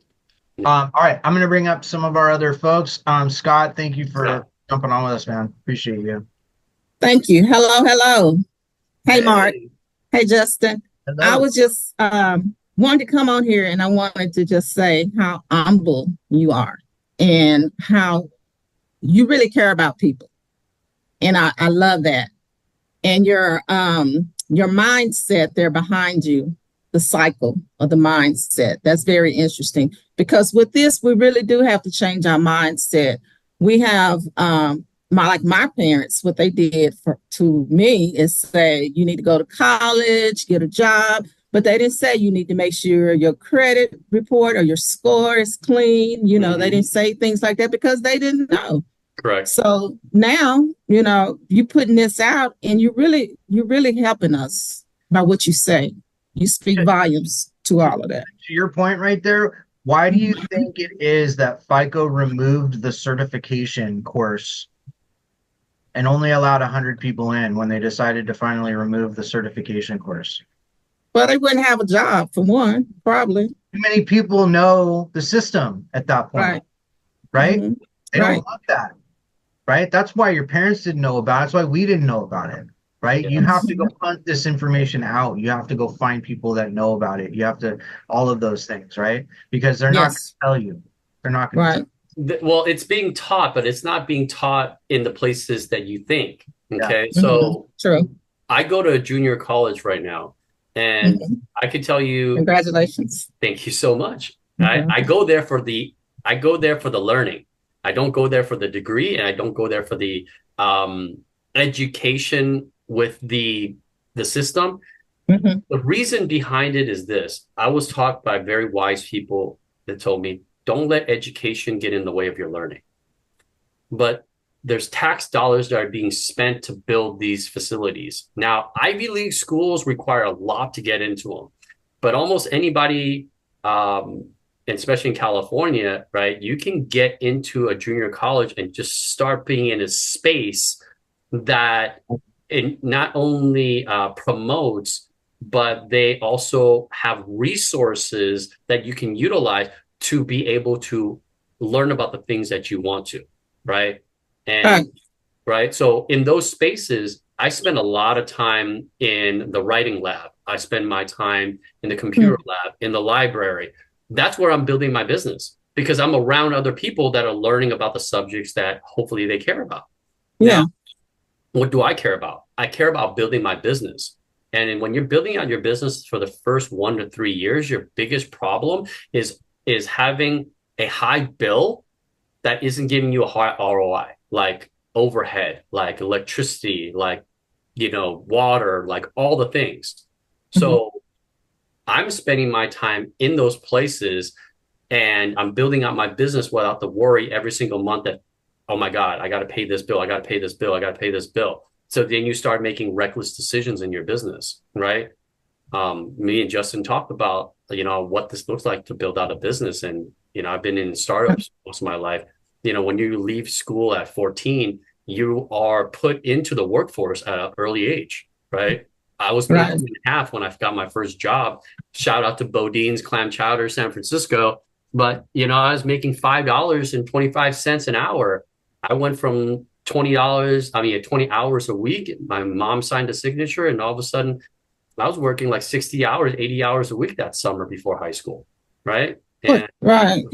All right, I'm going to bring up some of our other folks. Scott, thank you for jumping on with us, man. Appreciate you. Thank you. Hello. Hey, Mark. Hey, Justin. Hello. I was just wanted to come on here and I wanted to just say how humble you are and how you really care about people. And I love that. And your mindset there behind you, the cycle of the mindset. That's very interesting because with this, we really do have to change our mindset. We have my parents, what they did to me is say, you need to go to college, get a job, but they didn't say you need to make sure your credit report or your score is clean. They didn't say things like that because they didn't know. Correct. So now, you putting this out and you're really helping us by what you say. You speak volumes to all of that. To your point right there, why do you think it is that FICO removed the certification course and only allowed 100 people in when they decided to finally remove the certification course? Well, they wouldn't have a job for one, probably. Too many people know the system at that point, right? Mm-hmm. They don't want that, right? That's why your parents didn't know about it. That's why we didn't know about it. Right? Yes. You have to go hunt this information out. You have to go find people that know about it. You have to, all of those things, right? Because they're not going to tell you. They're not going to tell you. Well, it's being taught, but it's not being taught in the places that you think. Okay. So true. I go to a junior college right now, And Mhm. I can tell you, Congratulations. thank you so much. Mhm. I go there for the learning. I don't go there for the degree, and I don't go there for the um, education with the system. Mhm. The reason behind it is this. I was taught by very wise people that told me, don't let education get in the way of your learning. But there's tax dollars that are being spent to build these facilities. Now, Ivy League schools require a lot to get into them, but almost anybody, especially in California, right, you can get into a junior college and just start being in a space that it not only promotes, but they also have resources that you can utilize to be able to learn about the things that you want to, right? Right. And right. So in those spaces, I spend a lot of time in the writing lab. I spend my time in the computer Mm. lab, in the library. That's where I'm building my business because I'm around other people that are learning about the subjects that hopefully they care about. Now, Yeah. what do I care about? I care about building my business. And when you're building out your business for the first 1 to 3 years, your biggest problem is having a high bill that isn't giving you a high ROI, like overhead, like electricity, like water, like all the things. Mhm. So I'm spending my time in those places and I'm building out my business without the worry every single month that, oh my God, I got to pay this bill. I got to pay this bill. I got to pay this bill. So then you start making reckless decisions in your business, right? Me and Justin talked about, what this looks like to build out a business. And, I've been in startups most of my life. When you leave school at 14, you are put into the workforce at an early age, right? I was Right. 18 and a half when I got my first job. Shout out to Bodine's Clam Chowder, San Francisco. But, I was making $5.25 an hour. I went from $20, 20 hours a week. My mom signed a signature, and all of a sudden, I was working like 60 hours, 80 hours a week that summer before high school, right? And Right.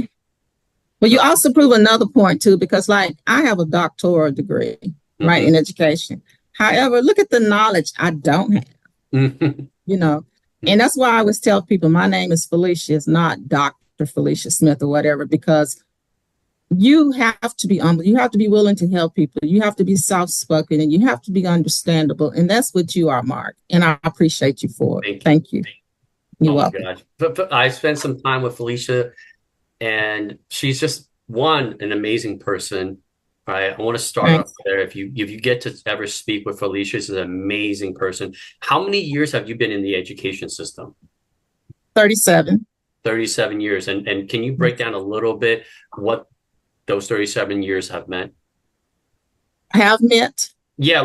But you also prove another point too, because like I have a doctoral degree, right, mhm. in education. However, look at the knowledge I don't have, Mhm. you know. And that's why I always tell people my name is Felicia, it's not Dr. Felicia Smith or whatever, because you have to be humble. You have to be willing to help people. You have to be soft-spoken and you have to be understandable. And that's what you are, Mark. And I appreciate you for it. Thank you. Thank you. You're Oh my welcome. gosh. But I spent some time with Felicia, and she's just an amazing person. Right. I want to start off Thanks. there. If you get to ever speak with Felicia, she's an amazing person. How many years have you been in the education system? 37. 37 years. And can you break down a little bit what those 37 years have meant? Have met. Yeah,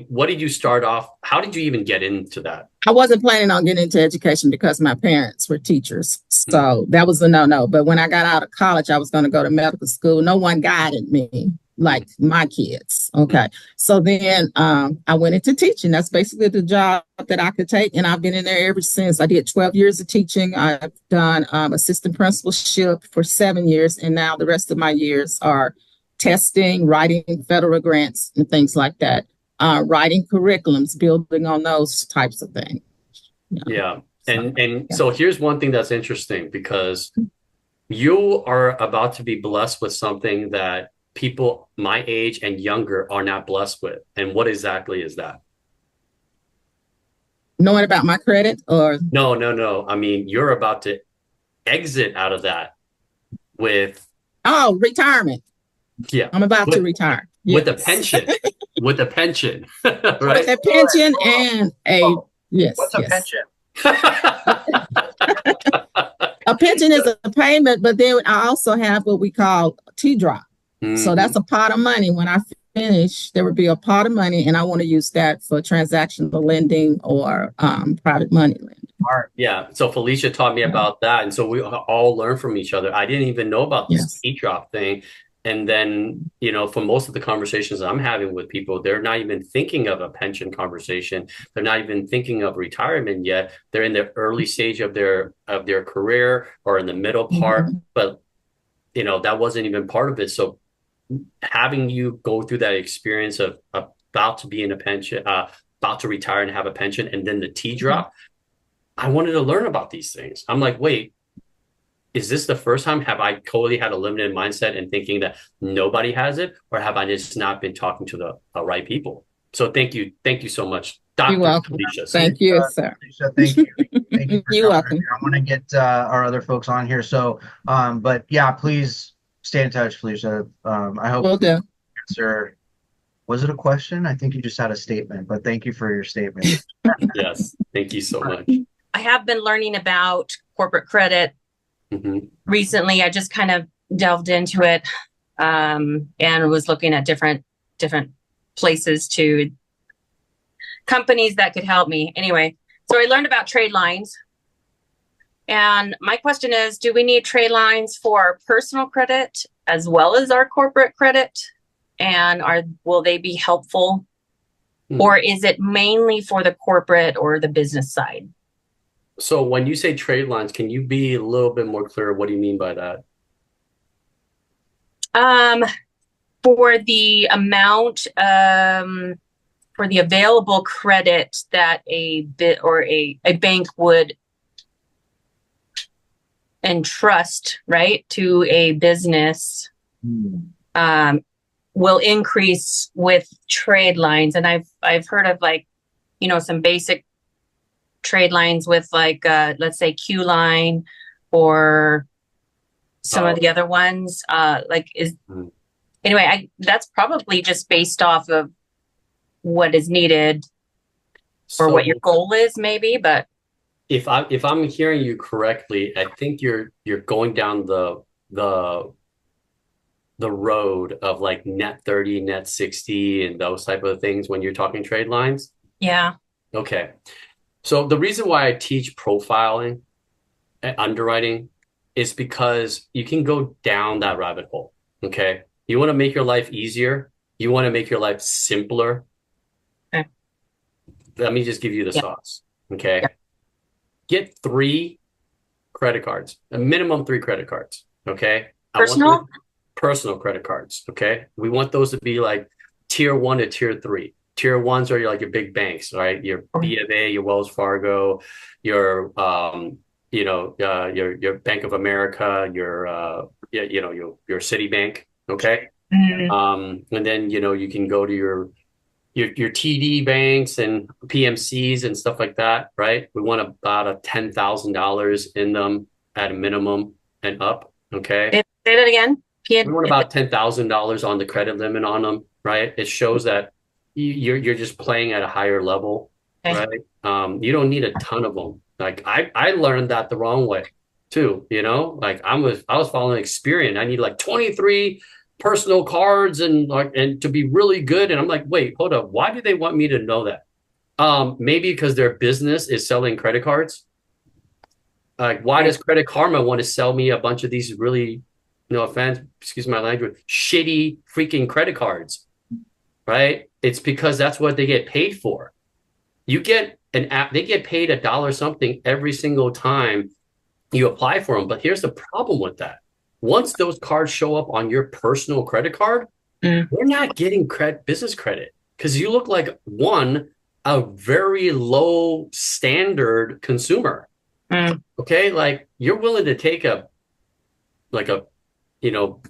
what did you start off? How did you even get into that? I wasn't planning on getting into education because my parents were teachers. So that was a no-no. But when I got out of college, I was going to go to medical school. No one guided me like my kids. Okay. So then I went into teaching. That's basically the job that I could take. And I've been in there ever since. I did 12 years of teaching. I've done assistant principalship for 7 years. And now the rest of my years are testing, writing federal grants and things like that. Writing curriculums, building on those types of things. Yeah. So, So here's one thing that's interesting because you are about to be blessed with something that people my age and younger are not blessed with. And what exactly is that? knowing about my credit or No, no, no. I mean, you're about to exit out of that with retirement. yeah, I'm about to with retire. with a Yes. pension. With a pension, With right? a pension and a yes, What's a yes. pension? A pension is a payment, but then I also have what we call T drop. So that's a pot of money. When I finish, there would be a pot of money, and I want to use that for transactional lending or private money lending. Yeah. So Felicia taught me about that. And so we all learn from each other. I didn't even know about this Yes. e-drop thing. And then, for most of the conversations I'm having with people, they're not even thinking of a pension conversation. They're not even thinking of retirement yet. They're in the early stage of their career or in the middle part. Mhm. But, that wasn't even part of it. So having you go through that experience of about to be in a pension, about to retire and have a pension, and then the T drop, I wanted to learn about these things. I'm like, wait, is this the first time? Have I totally had a limited mindset and thinking that nobody has it, or have I just not been talking to the right people? So thank you so much, You're Dr. welcome. Felicia. Thank you, sir. Felicia, thank you. Thank you for You're jumping welcome. in here. I want to get our other folks on here. So, but yeah, please stay in touch, Felicia. I hope Will we do. answer. Was it a question? I think you just had a statement, but thank you for your statement. Yes, thank you so much. I have been learning about corporate credit recently. I just kind of delved into it and was looking at different places to companies that could help me. Anyway, so I learned about trade lines. And my question is, do we need trade lines for our personal credit as well as our corporate credit? And will they be helpful? Or is it mainly for the corporate or the business side? So when you say trade lines, can you be a little bit more clear? What do you mean by that? For the amount, for the available credit that a bank would entrust, right, to a business, will increase with trade lines. And I've heard of, like, some basic trade lines with, like, let's say Q line or some of the other ones, anyway, that's probably just based off of what is needed or what your goal is, maybe. But if I'm hearing you correctly, I think you're going down the road of like net 30, net 60, and those type of things when you're talking trade lines. Yeah. Okay. So the reason why I teach profiling and underwriting is because you can go down that rabbit hole. Okay. You want to make your life easier. You want to make your life simpler. Okay. Let me just give you the sauce. Okay. Yeah. Get 3 credit cards, a minimum 3 credit cards. Okay. Personal credit cards. Okay. We want those to be like tier 1 to tier 3. Tier 1s are like your big banks, right? Your B of A, your Wells Fargo, your your Bank of America, your Citibank. Okay. And then you can go to your TD banks and PMCs and stuff like that, right? We want about $10,000 in them at a minimum and up. Okay. Say that again. We want about $10,000 on the credit limit on them, right? It shows that you're just playing at a higher level, right? You don't need a ton of them. Like I learned that the wrong way too, like I was following Experian. I need like 23 personal cards and to be really good. And I'm like, wait, hold up. Why do they want me to know that? Maybe because their business is selling credit cards. Like, why does Credit Karma want to sell me a bunch of these really, no offense, excuse my language, shitty freaking credit cards, right? It's because that's what they get paid for. You get an app, they get paid $1 something every single time you apply for them. But here's the problem with that. Once those cards show up on your personal credit card, you're not getting business credit because you look like a very low standard consumer. Okay, like you're willing to take a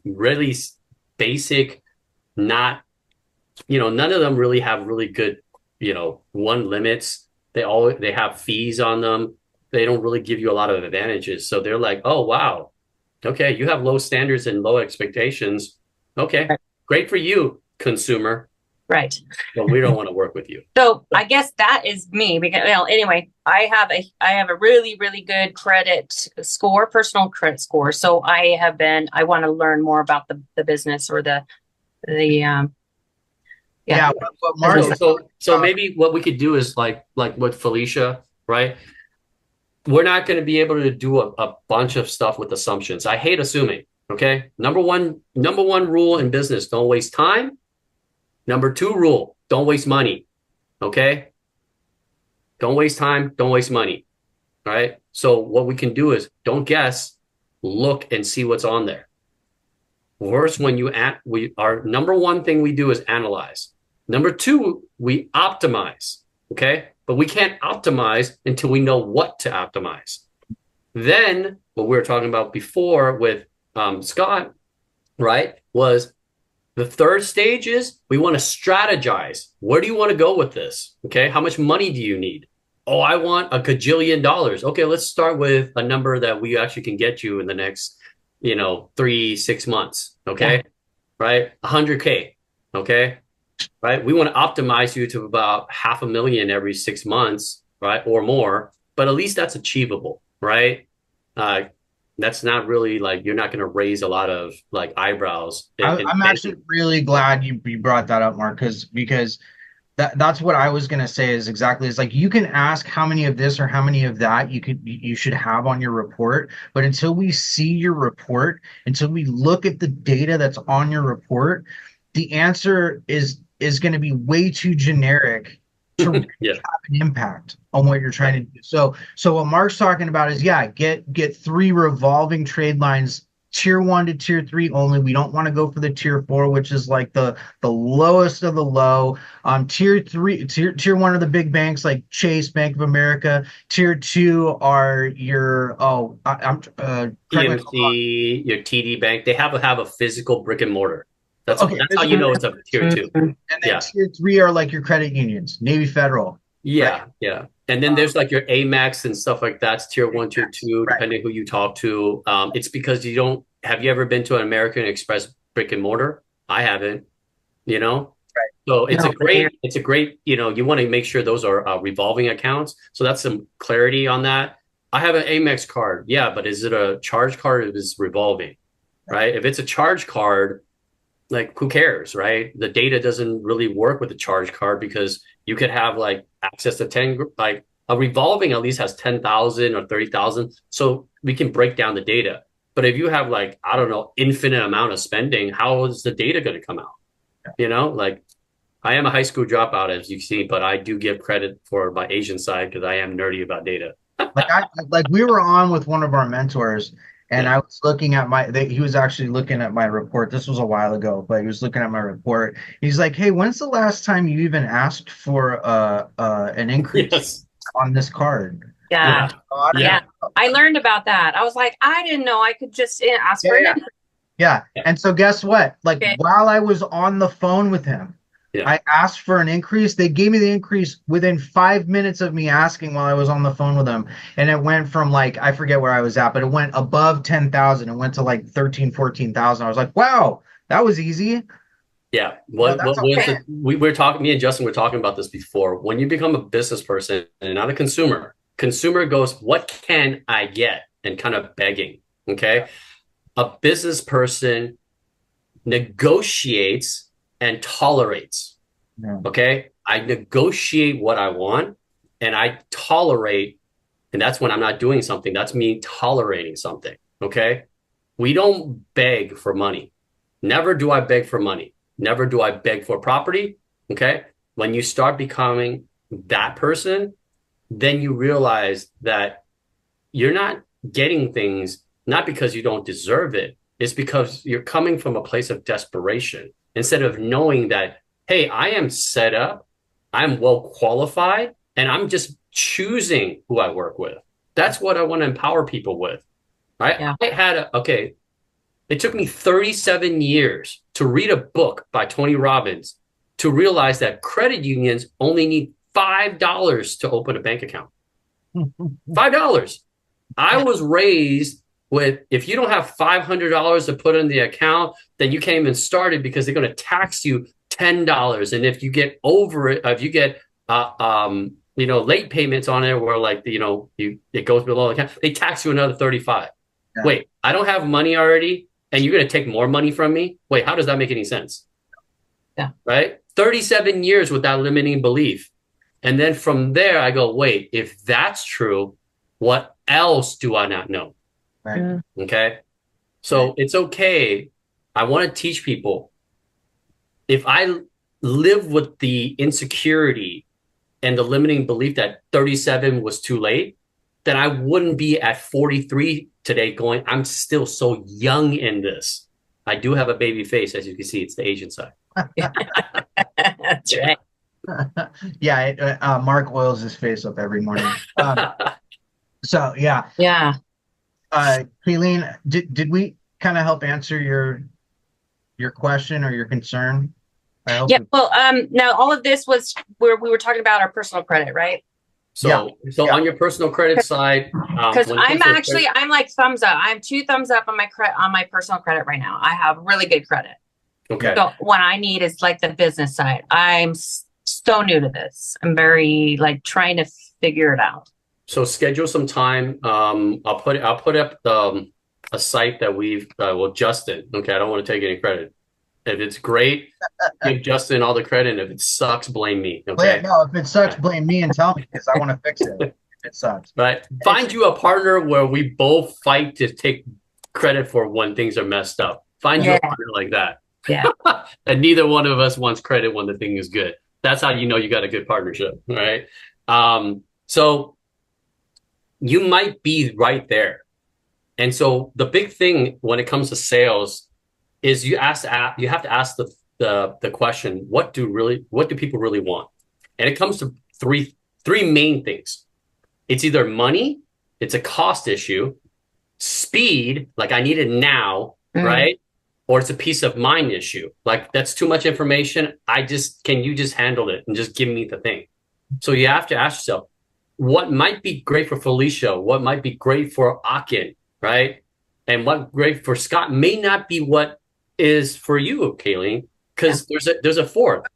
really basic, not none of them really have really good one limits. They have fees on them. They don't really give you a lot of advantages. So they're like, oh wow, okay, you have low standards and low expectations. Okay, great for you, consumer. Right. But we don't want to work with you. So I guess that is me because, anyway, I have a really, really good personal credit score. So I want to learn more about the business or the So maybe what we could do is like with Felicia, right? We're not going to be able to do a bunch of stuff with assumptions. I hate assuming. Okay. Number one rule in business: don't waste time. Number 2 rule: don't waste money. Okay. Don't waste time. Don't waste money. All right. So what we can do is don't guess, look and see what's on there. First, our number 1 thing we do is analyze. Number 2, we optimize. Okay. But we can't optimize until we know what to optimize. Then what we were talking about before with Scott, right, was the third stage is we want to strategize. Where do you want to go with this? Okay. How much money do you need? Oh, I want a gajillion dollars. Okay, let's start with a number that we actually can get you in the next, 3-6 months. Okay. Yeah. Right. 100K. Okay. Right. We want to optimize you to about 500,000 every 6 months, right? Or more, but at least that's achievable, right? Uh, that's not really like you're not going to raise a lot of like eyebrows. I'm actually really glad you brought that up, Mark, because that's what I was gonna say is exactly is like you can ask how many of this or how many of that you should have on your report, but until we see your report, until we look at the data that's on your report, the answer is going to be way too generic to really Yeah. have an impact on what you're trying to do. So what Mark's talking about is get 3 revolving trade lines, tier 1 to tier 3 only. We don't want to go for the tier 4, which is like the lowest of the low. Tier 1 are the big banks like Chase, Bank of America. Tier 2 are your I'm PMC, your TD Bank, they have to have a physical brick and mortar. That's okay, how you know it's a tier 2. and then Yeah. tier 3 are like your credit unions, Navy Federal. Yeah, Right. yeah. And then there's like your Amex and stuff like that. It's tier 1, tier 2, Right. depending who you talk to. It's because have you ever been to an American Express brick and mortar? I haven't, you know? Right. So it's No, a great, you want to make sure those are revolving accounts. So that's some clarity on that. I have an Amex card. Yeah, but is it a charge card or is it revolving? Right? If it's a charge card, like who cares, right? The data doesn't really work with the charge card because you could have like access to 10, like a revolving at least has 10,000 or 30,000. So we can break down the data. But if you have like, I don't know, infinite amount of spending, how is the data going to come out? Like I am a high school dropout, as you see, but I do give credit for my Asian side because I am nerdy about data. Like we were on with one of our mentors, and Yeah. I was looking at he was actually looking at my report. This was a while ago, but he was looking at my report. He's like, "Hey, when's the last time you even asked for an increase Yes. on this card?" Yeah. Yeah. I learned about that. I was like, I didn't know I could just ask for Yeah. it. Yeah. And so guess what? Like Okay. while I was on the phone with him, Yeah. I asked for an increase. They gave me the increase within 5 minutes of me asking while I was on the phone with them. And it went from like, I forget where I was at, but it went above 10,000. It went to like 13, 14,000. I was like, wow, that was easy. Yeah. That's okay. We were talking, me and Justin were talking about this before. When you become a business person and not a consumer goes, what can I get? And kind of begging. Okay. A business person negotiates and tolerates. Yeah. Okay. I negotiate what I want and I tolerate. And that's when I'm not doing something. That's me tolerating something. Okay. We don't beg for money. Never do I beg for money. Never do I beg for property. Okay. When you start becoming that person, then you realize that you're not getting things, not because you don't deserve it. It's because you're coming from a place of desperation instead of knowing that, hey, I am set up, I'm well qualified, and I'm just choosing who I work with. That's what I want to empower people with. Right? Yeah. It took me 37 years to read a book by Tony Robbins to realize that credit unions only need $5 to open a bank account. $5. I was raised with, if you don't have $500 to put in the account, then you can't even start it because they're going to tax you $10. And if you get over it, if you get late payments on it where like it goes below the account, they tax you another 35. Yeah. Wait, I don't have money already and you're going to take more money from me? Wait, how does that make any sense? Yeah. Right? 37 years with that limiting belief. And then from there, I go, wait, if that's true, what else do I not know? Right. Yeah. Okay. So it's okay. I want to teach people, if I live with the insecurity and the limiting belief that 37 was too late, then I wouldn't be at 43 today going, I'm still so young in this. I do have a baby face, as you can see, it's the Asian side. That's right. Yeah, Mark oils his face up every morning. So yeah, Yeah. Kayleen, did we kind of help answer your question or your concern? I hope Yeah. we, Well, now all of this was where we were talking about our personal credit, right? yeah, So yeah. on your personal credit side, Because when it comes to credit, I'm like thumbs up. I'm 2 thumbs up on my personal credit right now. I have really good credit. okay. So what I need is like the business side. I'm so new to this. I'm very like trying to figure it out. So schedule some time. I'll put up a site that we've well Justin. Okay, I don't want to take any credit. If it's great, give Justin all the credit. And if it sucks, blame me. Okay. No, if it sucks, blame me and tell me because I want to fix it. If it sucks. Right. Find you a partner where we both fight to take credit for when things are messed up. Find you a partner like that. Yeah. And neither one of us wants credit when the thing is good. That's how you know you got a good partnership, right? So you might be right there. And so the big thing when it comes to sales is you have to ask the question, what do people really want? And it comes to three main things. It's either money, it's a cost issue, speed, like I need it now, right? Or it's a peace of mind issue. Like that's too much information. Can you just handle it and just give me the thing? So you have to ask yourself, what might be great for Felicia? What might be great for Akin, right? And what great for Scott may not be what is for you, Kayleen, because there's a fourth,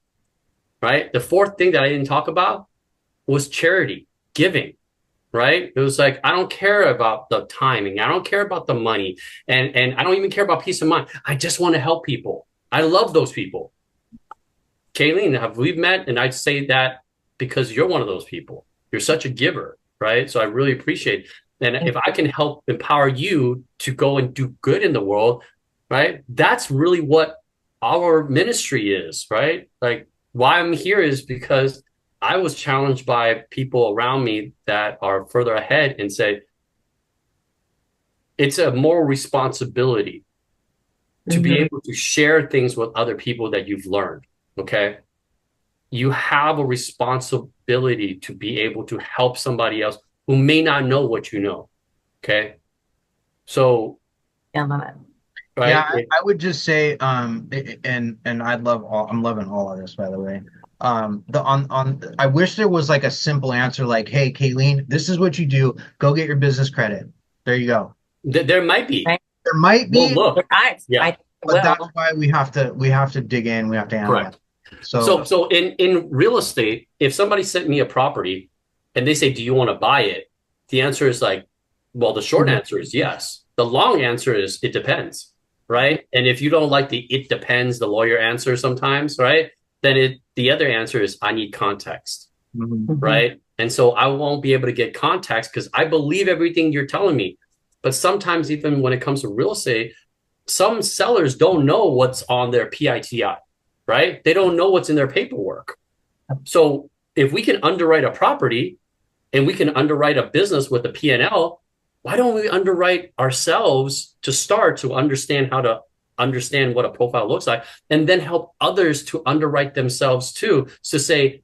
right? The fourth thing that I didn't talk about was charity, giving, right? It was like, I don't care about the timing. I don't care about the money. And I don't even care about peace of mind. I just want to help people. I love those people. Kayleen, have we met? And I'd say that because you're one of those people. You're such a giver, right? So I really appreciate it. And if I can help empower you to go and do good in the world, right? That's really what our ministry is, right? Like why I'm here is because I was challenged by people around me that are further ahead and say, it's a moral responsibility to be able to share things with other people that you've learned. Okay. You have a responsibility to be able to help somebody else who may not know what you know. Okay. So, I love it. right. Yeah, I would just say, and I'm loving all of this, by the way. I wish there was like a simple answer, like, hey, Kayleen, this is what you do. Go get your business credit. There you go. There might be. Right. There might be. Well, look. Yeah. But that's why we have to dig in. We have to analyze. Correct. So in real estate, if somebody sent me a property and they say, do you want to buy it? The answer is like, well, the short answer is yes. The long answer is it depends, right? And if you don't like the it depends, the lawyer answer sometimes, right? Then the other answer is I need context, right? And so I won't be able to get context because I believe everything you're telling me. But sometimes even when it comes to real estate, some sellers don't know what's on their PITI, right? They don't know what's in their paperwork. So if we can underwrite a property and we can underwrite a business with a P&L, why don't we underwrite ourselves to start to understand how to understand what a profile looks like and then help others to underwrite themselves too. So say,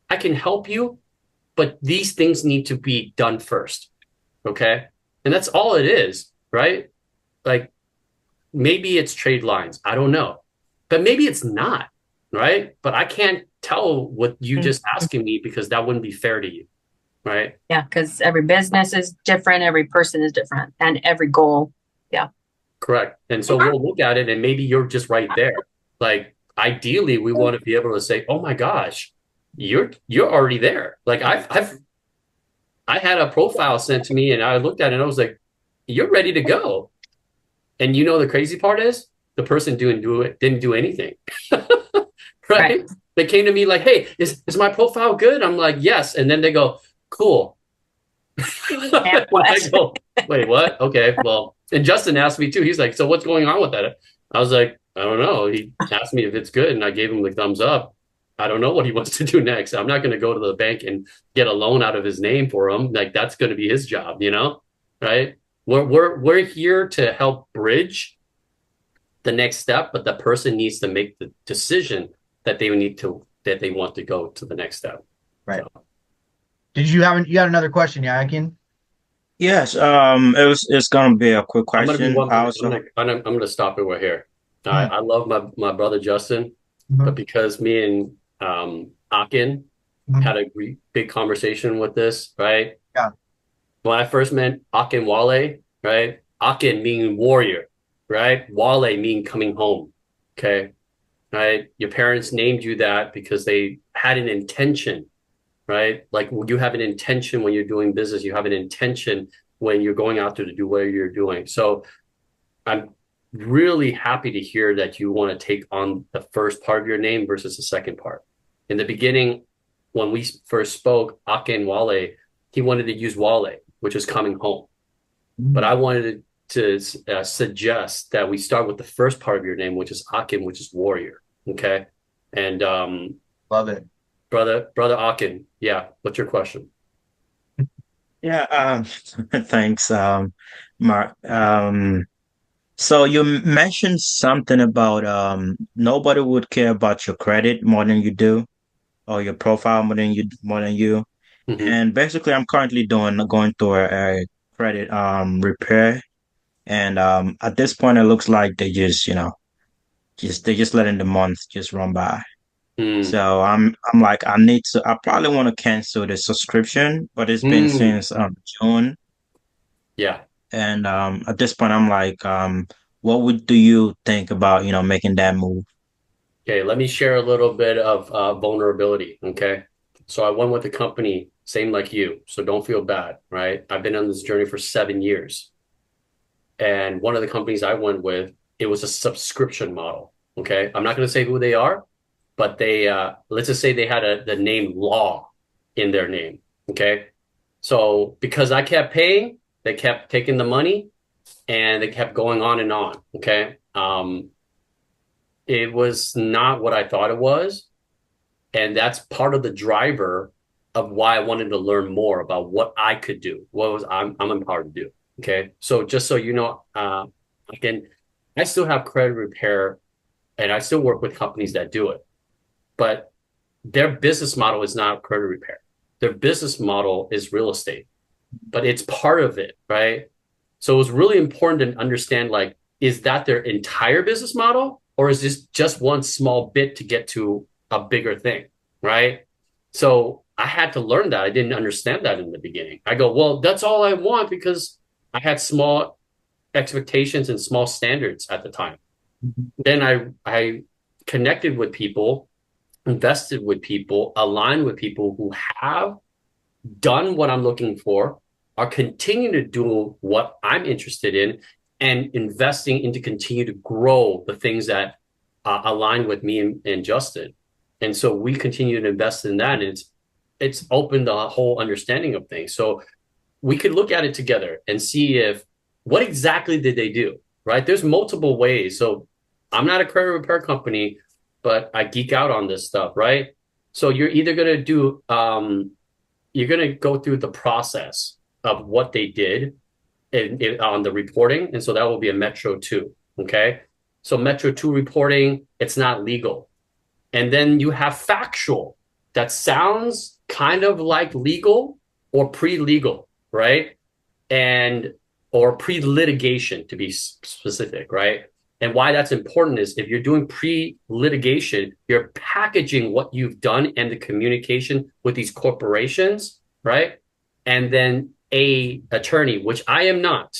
I can help you, but these things need to be done first. Okay. And that's all it is, right? Like maybe it's trade lines. I don't know, but maybe it's not, right? But I can't tell what you just asking me because that wouldn't be fair to you. Right. Yeah. Because every business is different. Every person is different and every goal. Yeah. Correct. And so we'll look at it and maybe you're just right there. Like ideally we want to be able to say, oh my gosh, you're already there. Like I had a profile sent to me and I looked at it and I was like, you're ready to go. And you know, the crazy part is the person didn't do anything. Right? They came to me like, hey, is my profile good? I'm like, yes. And then they go, cool. I go, wait, what? Okay, well, and Justin asked me too. He's like, so what's going on with that? I was like, I don't know. He asked me if it's good and I gave him the thumbs up. I don't know what he wants to do next. I'm not going to go to the bank and get a loan out of his name for him. Like that's going to be his job, you know? Right? We're here to help bridge the next step, but the person needs to make the decision that they need to that they want to go to the next step. Right. So, Did you had another question, yeah, Akin? Yes, it's gonna be a quick I'm gonna be question. one. I I'm also, gonna stop it right here. Mm. I love my brother Justin, but Mhm. because me and Akin Mhm. had a big conversation with this, right? Yeah. When I first met Akin Wale, right? Akin meaning warrior, right? Wale mean coming home. Okay. Right. Your parents named you that because they had an intention, right? Like you have an intention when you're doing business, you have an intention when you're going out there to do what you're doing. So I'm really happy to hear that you want to take on the first part of your name versus the second part. In the beginning, when we first spoke, Akin Wale, he wanted to use Wale, which is coming home. But I wanted to suggest that we start with the first part of your name, which is Akin, which is warrior. Okay. And Love it. brother Akin, yeah, what's your question? yeah, thanks, Mark. So you mentioned something about nobody would care about your credit more than you do, or your profile more than you. Mm-hmm. And basically, I'm currently going through a credit repair, and at this point, it looks like they just they're just letting the months just run by. Mm. So I'm like I probably want to cancel the subscription, but it's been Mm. since June. Yeah. And at this point, I'm like, what would do you think about, making that move? Okay, let me share a little bit of vulnerability. Okay. So I went with the company, same like you. So don't feel bad, right? I've been on this journey for 7 years. And one of the companies I went with, it was a subscription model. Okay. I'm not going to say who they are, but they, let's just say they had the name Law in their name. Okay. So because I kept paying, they kept taking the money and they kept going on and on. Okay. It was not what I thought it was. And that's part of the driver of why I wanted to learn more about what I could do, what was I'm empowered to do. Okay. So just so you know, again, I still have credit repair and I still work with companies that do it, but their business model is not credit repair. Their business model is real estate, but it's part of it, right? So it was really important to understand, like, is that their entire business model, or is this just one small bit to get to a bigger thing, right? So I had to learn that. I didn't understand that in the beginning. I go, well, that's all I want because I had small expectations and small standards at the time. Then I connected with people, invested with people, aligned with people who have done what I'm looking for, are continuing to do what I'm interested in, and investing into continue to grow the things that align with me and Justin. And so we continue to invest in that, and it's opened the whole understanding of things. So we could look at it together and see if what exactly did they do, right? There's multiple ways. So I'm not a credit repair company, but I geek out on this stuff, right? So you're either going to do you're going to go through the process of what they did on the reporting. And so that will be a Metro 2. Okay. So Metro 2 reporting, it's not legal. And then you have factual that sounds kind of like legal or pre-legal, right? And or pre-litigation to be specific, right? And why that's important is if you're doing pre-litigation, you're packaging what you've done and the communication with these corporations, right? And then a attorney, which I am not,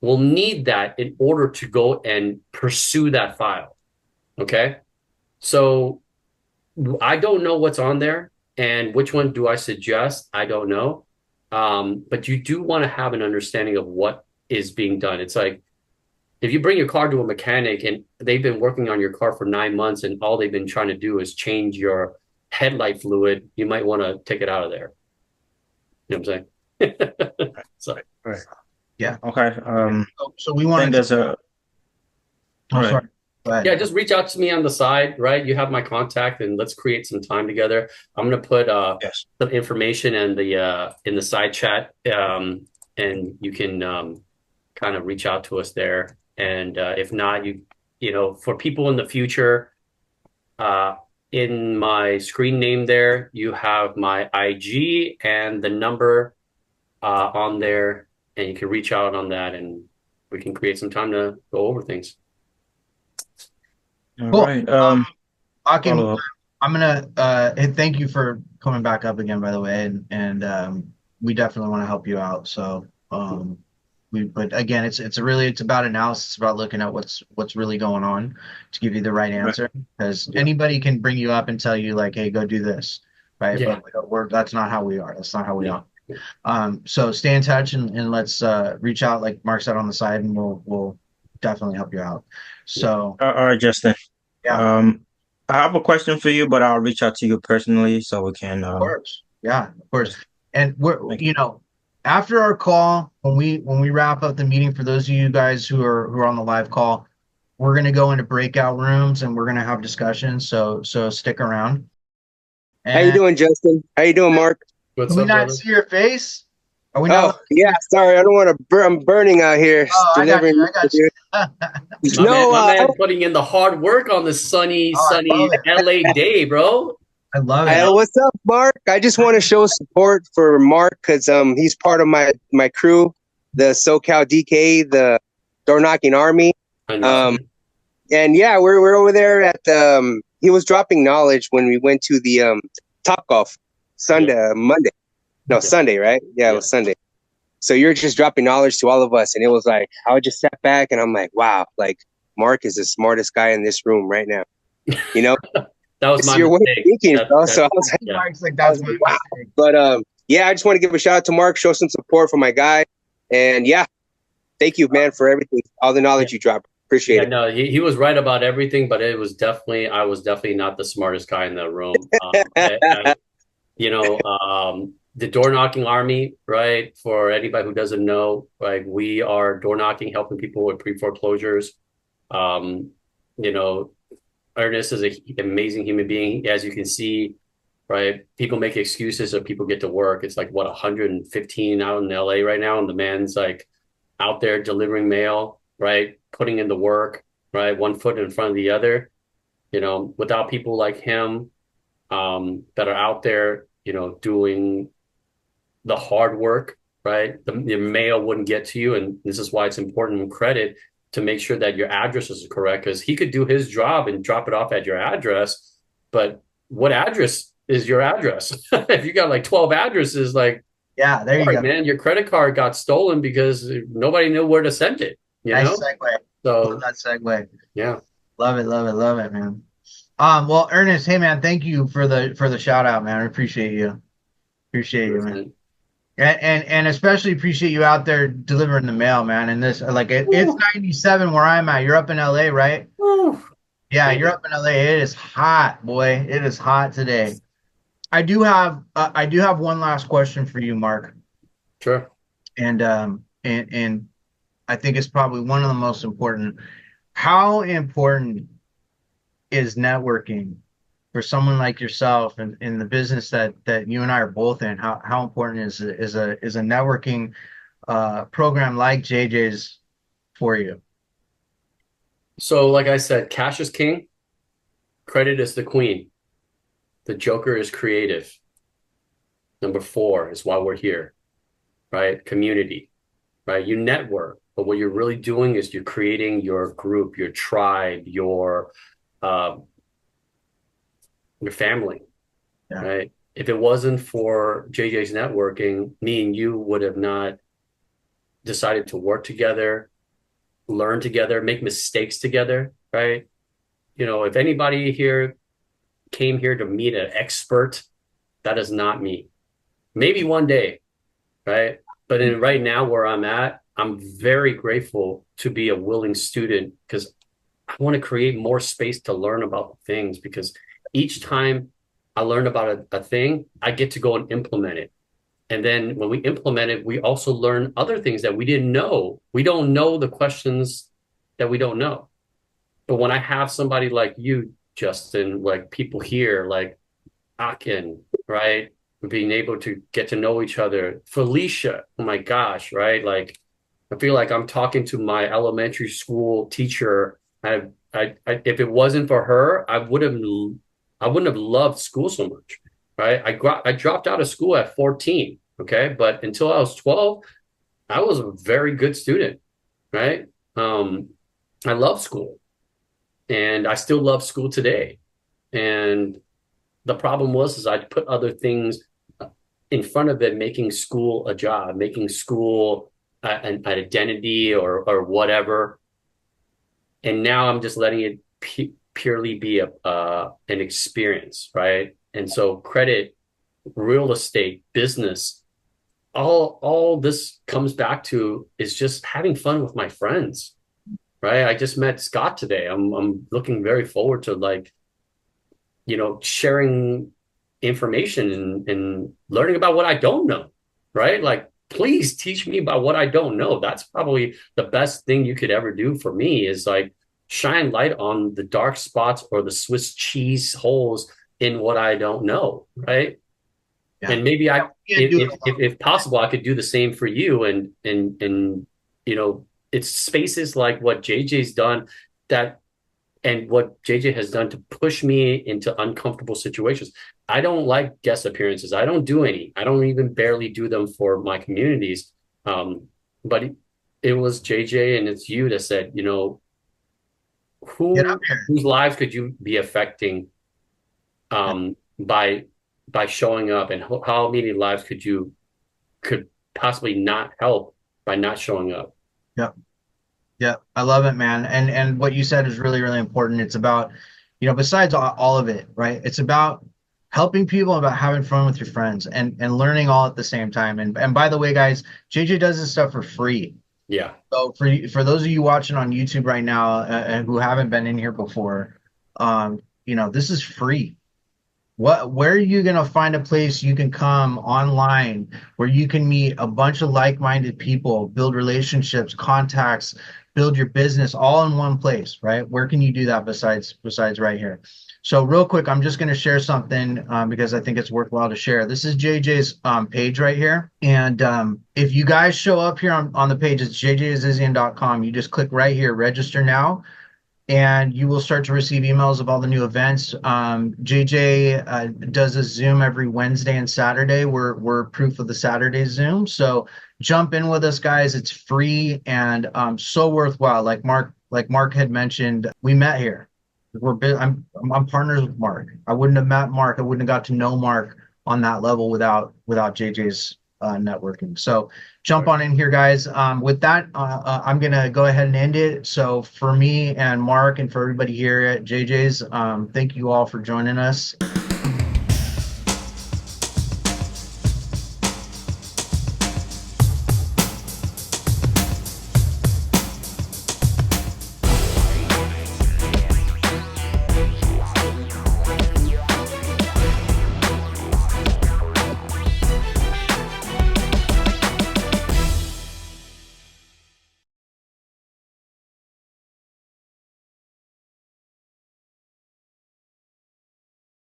will need that in order to go and pursue that file. Okay. So I don't know what's on there and which one do I suggest? I don't know. But you do want to have an understanding of what is being done. It's like if you bring your car to a mechanic and they've been working on your car for 9 months and all they've been trying to do is change your headlight fluid, you might want to take it out of there. You know what I'm saying? Sorry. Right. Yeah. Okay. So we I wanted think there's a Oh, right. sorry. Go ahead. Yeah, just reach out to me on the side, right? You have my contact and let's create some time together. I'm gonna put Yes. some information in the side chat. And you can kind of reach out to us there. And if not, for people in the future, in my screen name there, you have my IG and the number on there, and you can reach out on that, and we can create some time to go over things. All Cool. right. Akim, Follow up. I'm gonna thank you for coming back up again, by the way, and we definitely want to help you out. So but again, it's about analysis. It's about looking at what's really going on to give you the right Right. answer. Because Yeah. anybody can bring you up and tell you like, hey, go do this, right? Yeah. But that's not how we are. That's not how we Yeah. are. So stay in touch and let's reach out, like Mark said on the side, and we'll definitely help you out. So All right, Justin. yeah. I have a question for you, but I'll reach out to you personally so we can. Of course. Yeah, of course. Yes. And we're, Thank you know, after our call, when we wrap up the meeting, for those of you guys who are on the live call, we're gonna go into breakout rooms and we're gonna have discussions. So stick around. How you And doing, Justin? How you doing, Mark? What's can we up, not brother? see your face? Are we Oh, not? yeah. Sorry, I don't want to. I'm burning out here Oh, I got delivering. you. I got you. My No, man putting in the hard work on this sunny, Oh, I sunny love it. LA day, bro. I love it. what's up, Mark? I just want to show support for Mark because he's part of my crew, the SoCal DK, the door knocking army. I know. And yeah, we're over there at he was dropping knowledge when we went to the Top Golf Sunday, Monday. No, Yeah. Sunday, right? Yeah, it was Sunday. So you're just dropping knowledge to all of us. And it was like, I just sat back and I'm like, wow, like Mark is the smartest guy in this room right now. You know, That was it's my your way of mistake. thinking, That- bro. that- So I was like, yeah. Mark's like, that's my wow. mistake. but yeah, I just want to give a shout out to Mark, show some support for my guy. And yeah, thank you, man, for everything, all the knowledge you dropped. Appreciate Yeah, it. no, he was right about everything, but I was definitely not the smartest guy in the room. The door knocking army, right? For anybody who doesn't know, like we are door knocking, helping people with pre-foreclosures. You know, Ernest is an amazing human being, as you can see, right? People make excuses so people get to work. It's like what 115 out in LA right now, and the man's like out there delivering mail, right? Putting in the work, right? One foot in front of the other. You know, without people like him that are out there, you know, doing the hard work, right? The mail wouldn't get to you. And this is why it's important in credit to make sure that your address is correct, because he could do his job and drop it off at your address. But what address is your address? If you got like 12 addresses, like, Yeah, there you sorry, go. man, your credit card got stolen because nobody knew where to send it, you Nice know? segue. So, Love that segue. yeah. Love it, love it, love it, man. Well, Ernest, hey man, thank you for the shout out, man. I appreciate you. Appreciate you, man. And especially appreciate you out there delivering the mail, man. And this it's 97 where I'm at. You're up in LA, right? Woo. Yeah, you're up in LA. It is hot, boy. It is hot today. I do have one last question for you, Mark. Sure. And I think it's probably one of the most important. How important is networking for someone like yourself and in the business that you and I are both in? How important is a networking program like JJ's for you? So, like I said, cash is king, credit is the queen. The Joker is creative. Number 4 is why we're here, right? Community, right? You network, but what you're really doing is you're creating your group, your tribe, your family, Yeah. right? If it wasn't for JJ's networking, me and you would have not decided to work together, learn together, make mistakes together, right? You know, if anybody here came here to meet an expert, that is not me. Maybe one day, right? But right now where I'm at, I'm very grateful to be a willing student because I want to create more space to learn about things, because each time I learn about a thing, I get to go and implement it. And then when we implement it, we also learn other things that we didn't know. We don't know the questions that we don't know. But when I have somebody like you, Justin, like people here, like Akin, right? Being able to get to know each other. Felicia, oh my gosh, right? Like, I feel like I'm talking to my elementary school teacher. If it wasn't for her, I would have I wouldn't have loved school so much, right? I dropped out of school at 14, okay? But until I was 12, I was a very good student, right? I love school, and I still love school today. And the problem is I put other things in front of it, making school a job, making school an identity or whatever. And now I'm just letting it purely be an experience, right? And so credit, real estate, business, all this comes back to is just having fun with my friends, right? I just met Scott today. I'm looking very forward to, like, sharing information and learning about what I don't know, right? Like, please teach me about what I don't know. That's probably the best thing you could ever do for me, is like shine light on the dark spots or the Swiss cheese holes in what I don't know, right? Yeah. And maybe if possible, I could do the same for you. And it's spaces like what JJ's done and what JJ has done to push me into uncomfortable situations. I don't like guest appearances. I don't do any. I don't even barely do them for my communities. But it was JJ and it's you that said, whose lives could you be affecting by showing up, and how many lives could possibly not help by not showing up? Yep. Yeah, I love it, man. And what you said is really, really important. It's about, besides all of it, right? It's about helping people, about having fun with your friends and learning all at the same time. And by the way, guys, JJ does this stuff for free. Yeah. So for those of you watching on YouTube right now who haven't been in here before, this is free. Where are you going to find a place you can come online where you can meet a bunch of like-minded people, build relationships, contacts, build your business all in one place, right? Where can you do that besides right here? So real quick, I'm just going to share something because I think it's worthwhile to share. This is JJ's page right here. And if you guys show up here on the page, it's jjazizian.com. You just click right here, register now, and you will start to receive emails of all the new events. JJ does a Zoom every Wednesday and Saturday. We're proof of the Saturday Zoom. So jump in with us, guys. It's free and so worthwhile. Like Mark had mentioned, we met here. I'm partners with Mark. I wouldn't have met Mark. I wouldn't have got to know Mark on that level without JJ's networking. So jump on in here, guys. With that, I'm going to go ahead and end it. So for me and Mark and for everybody here at JJ's, thank you all for joining us.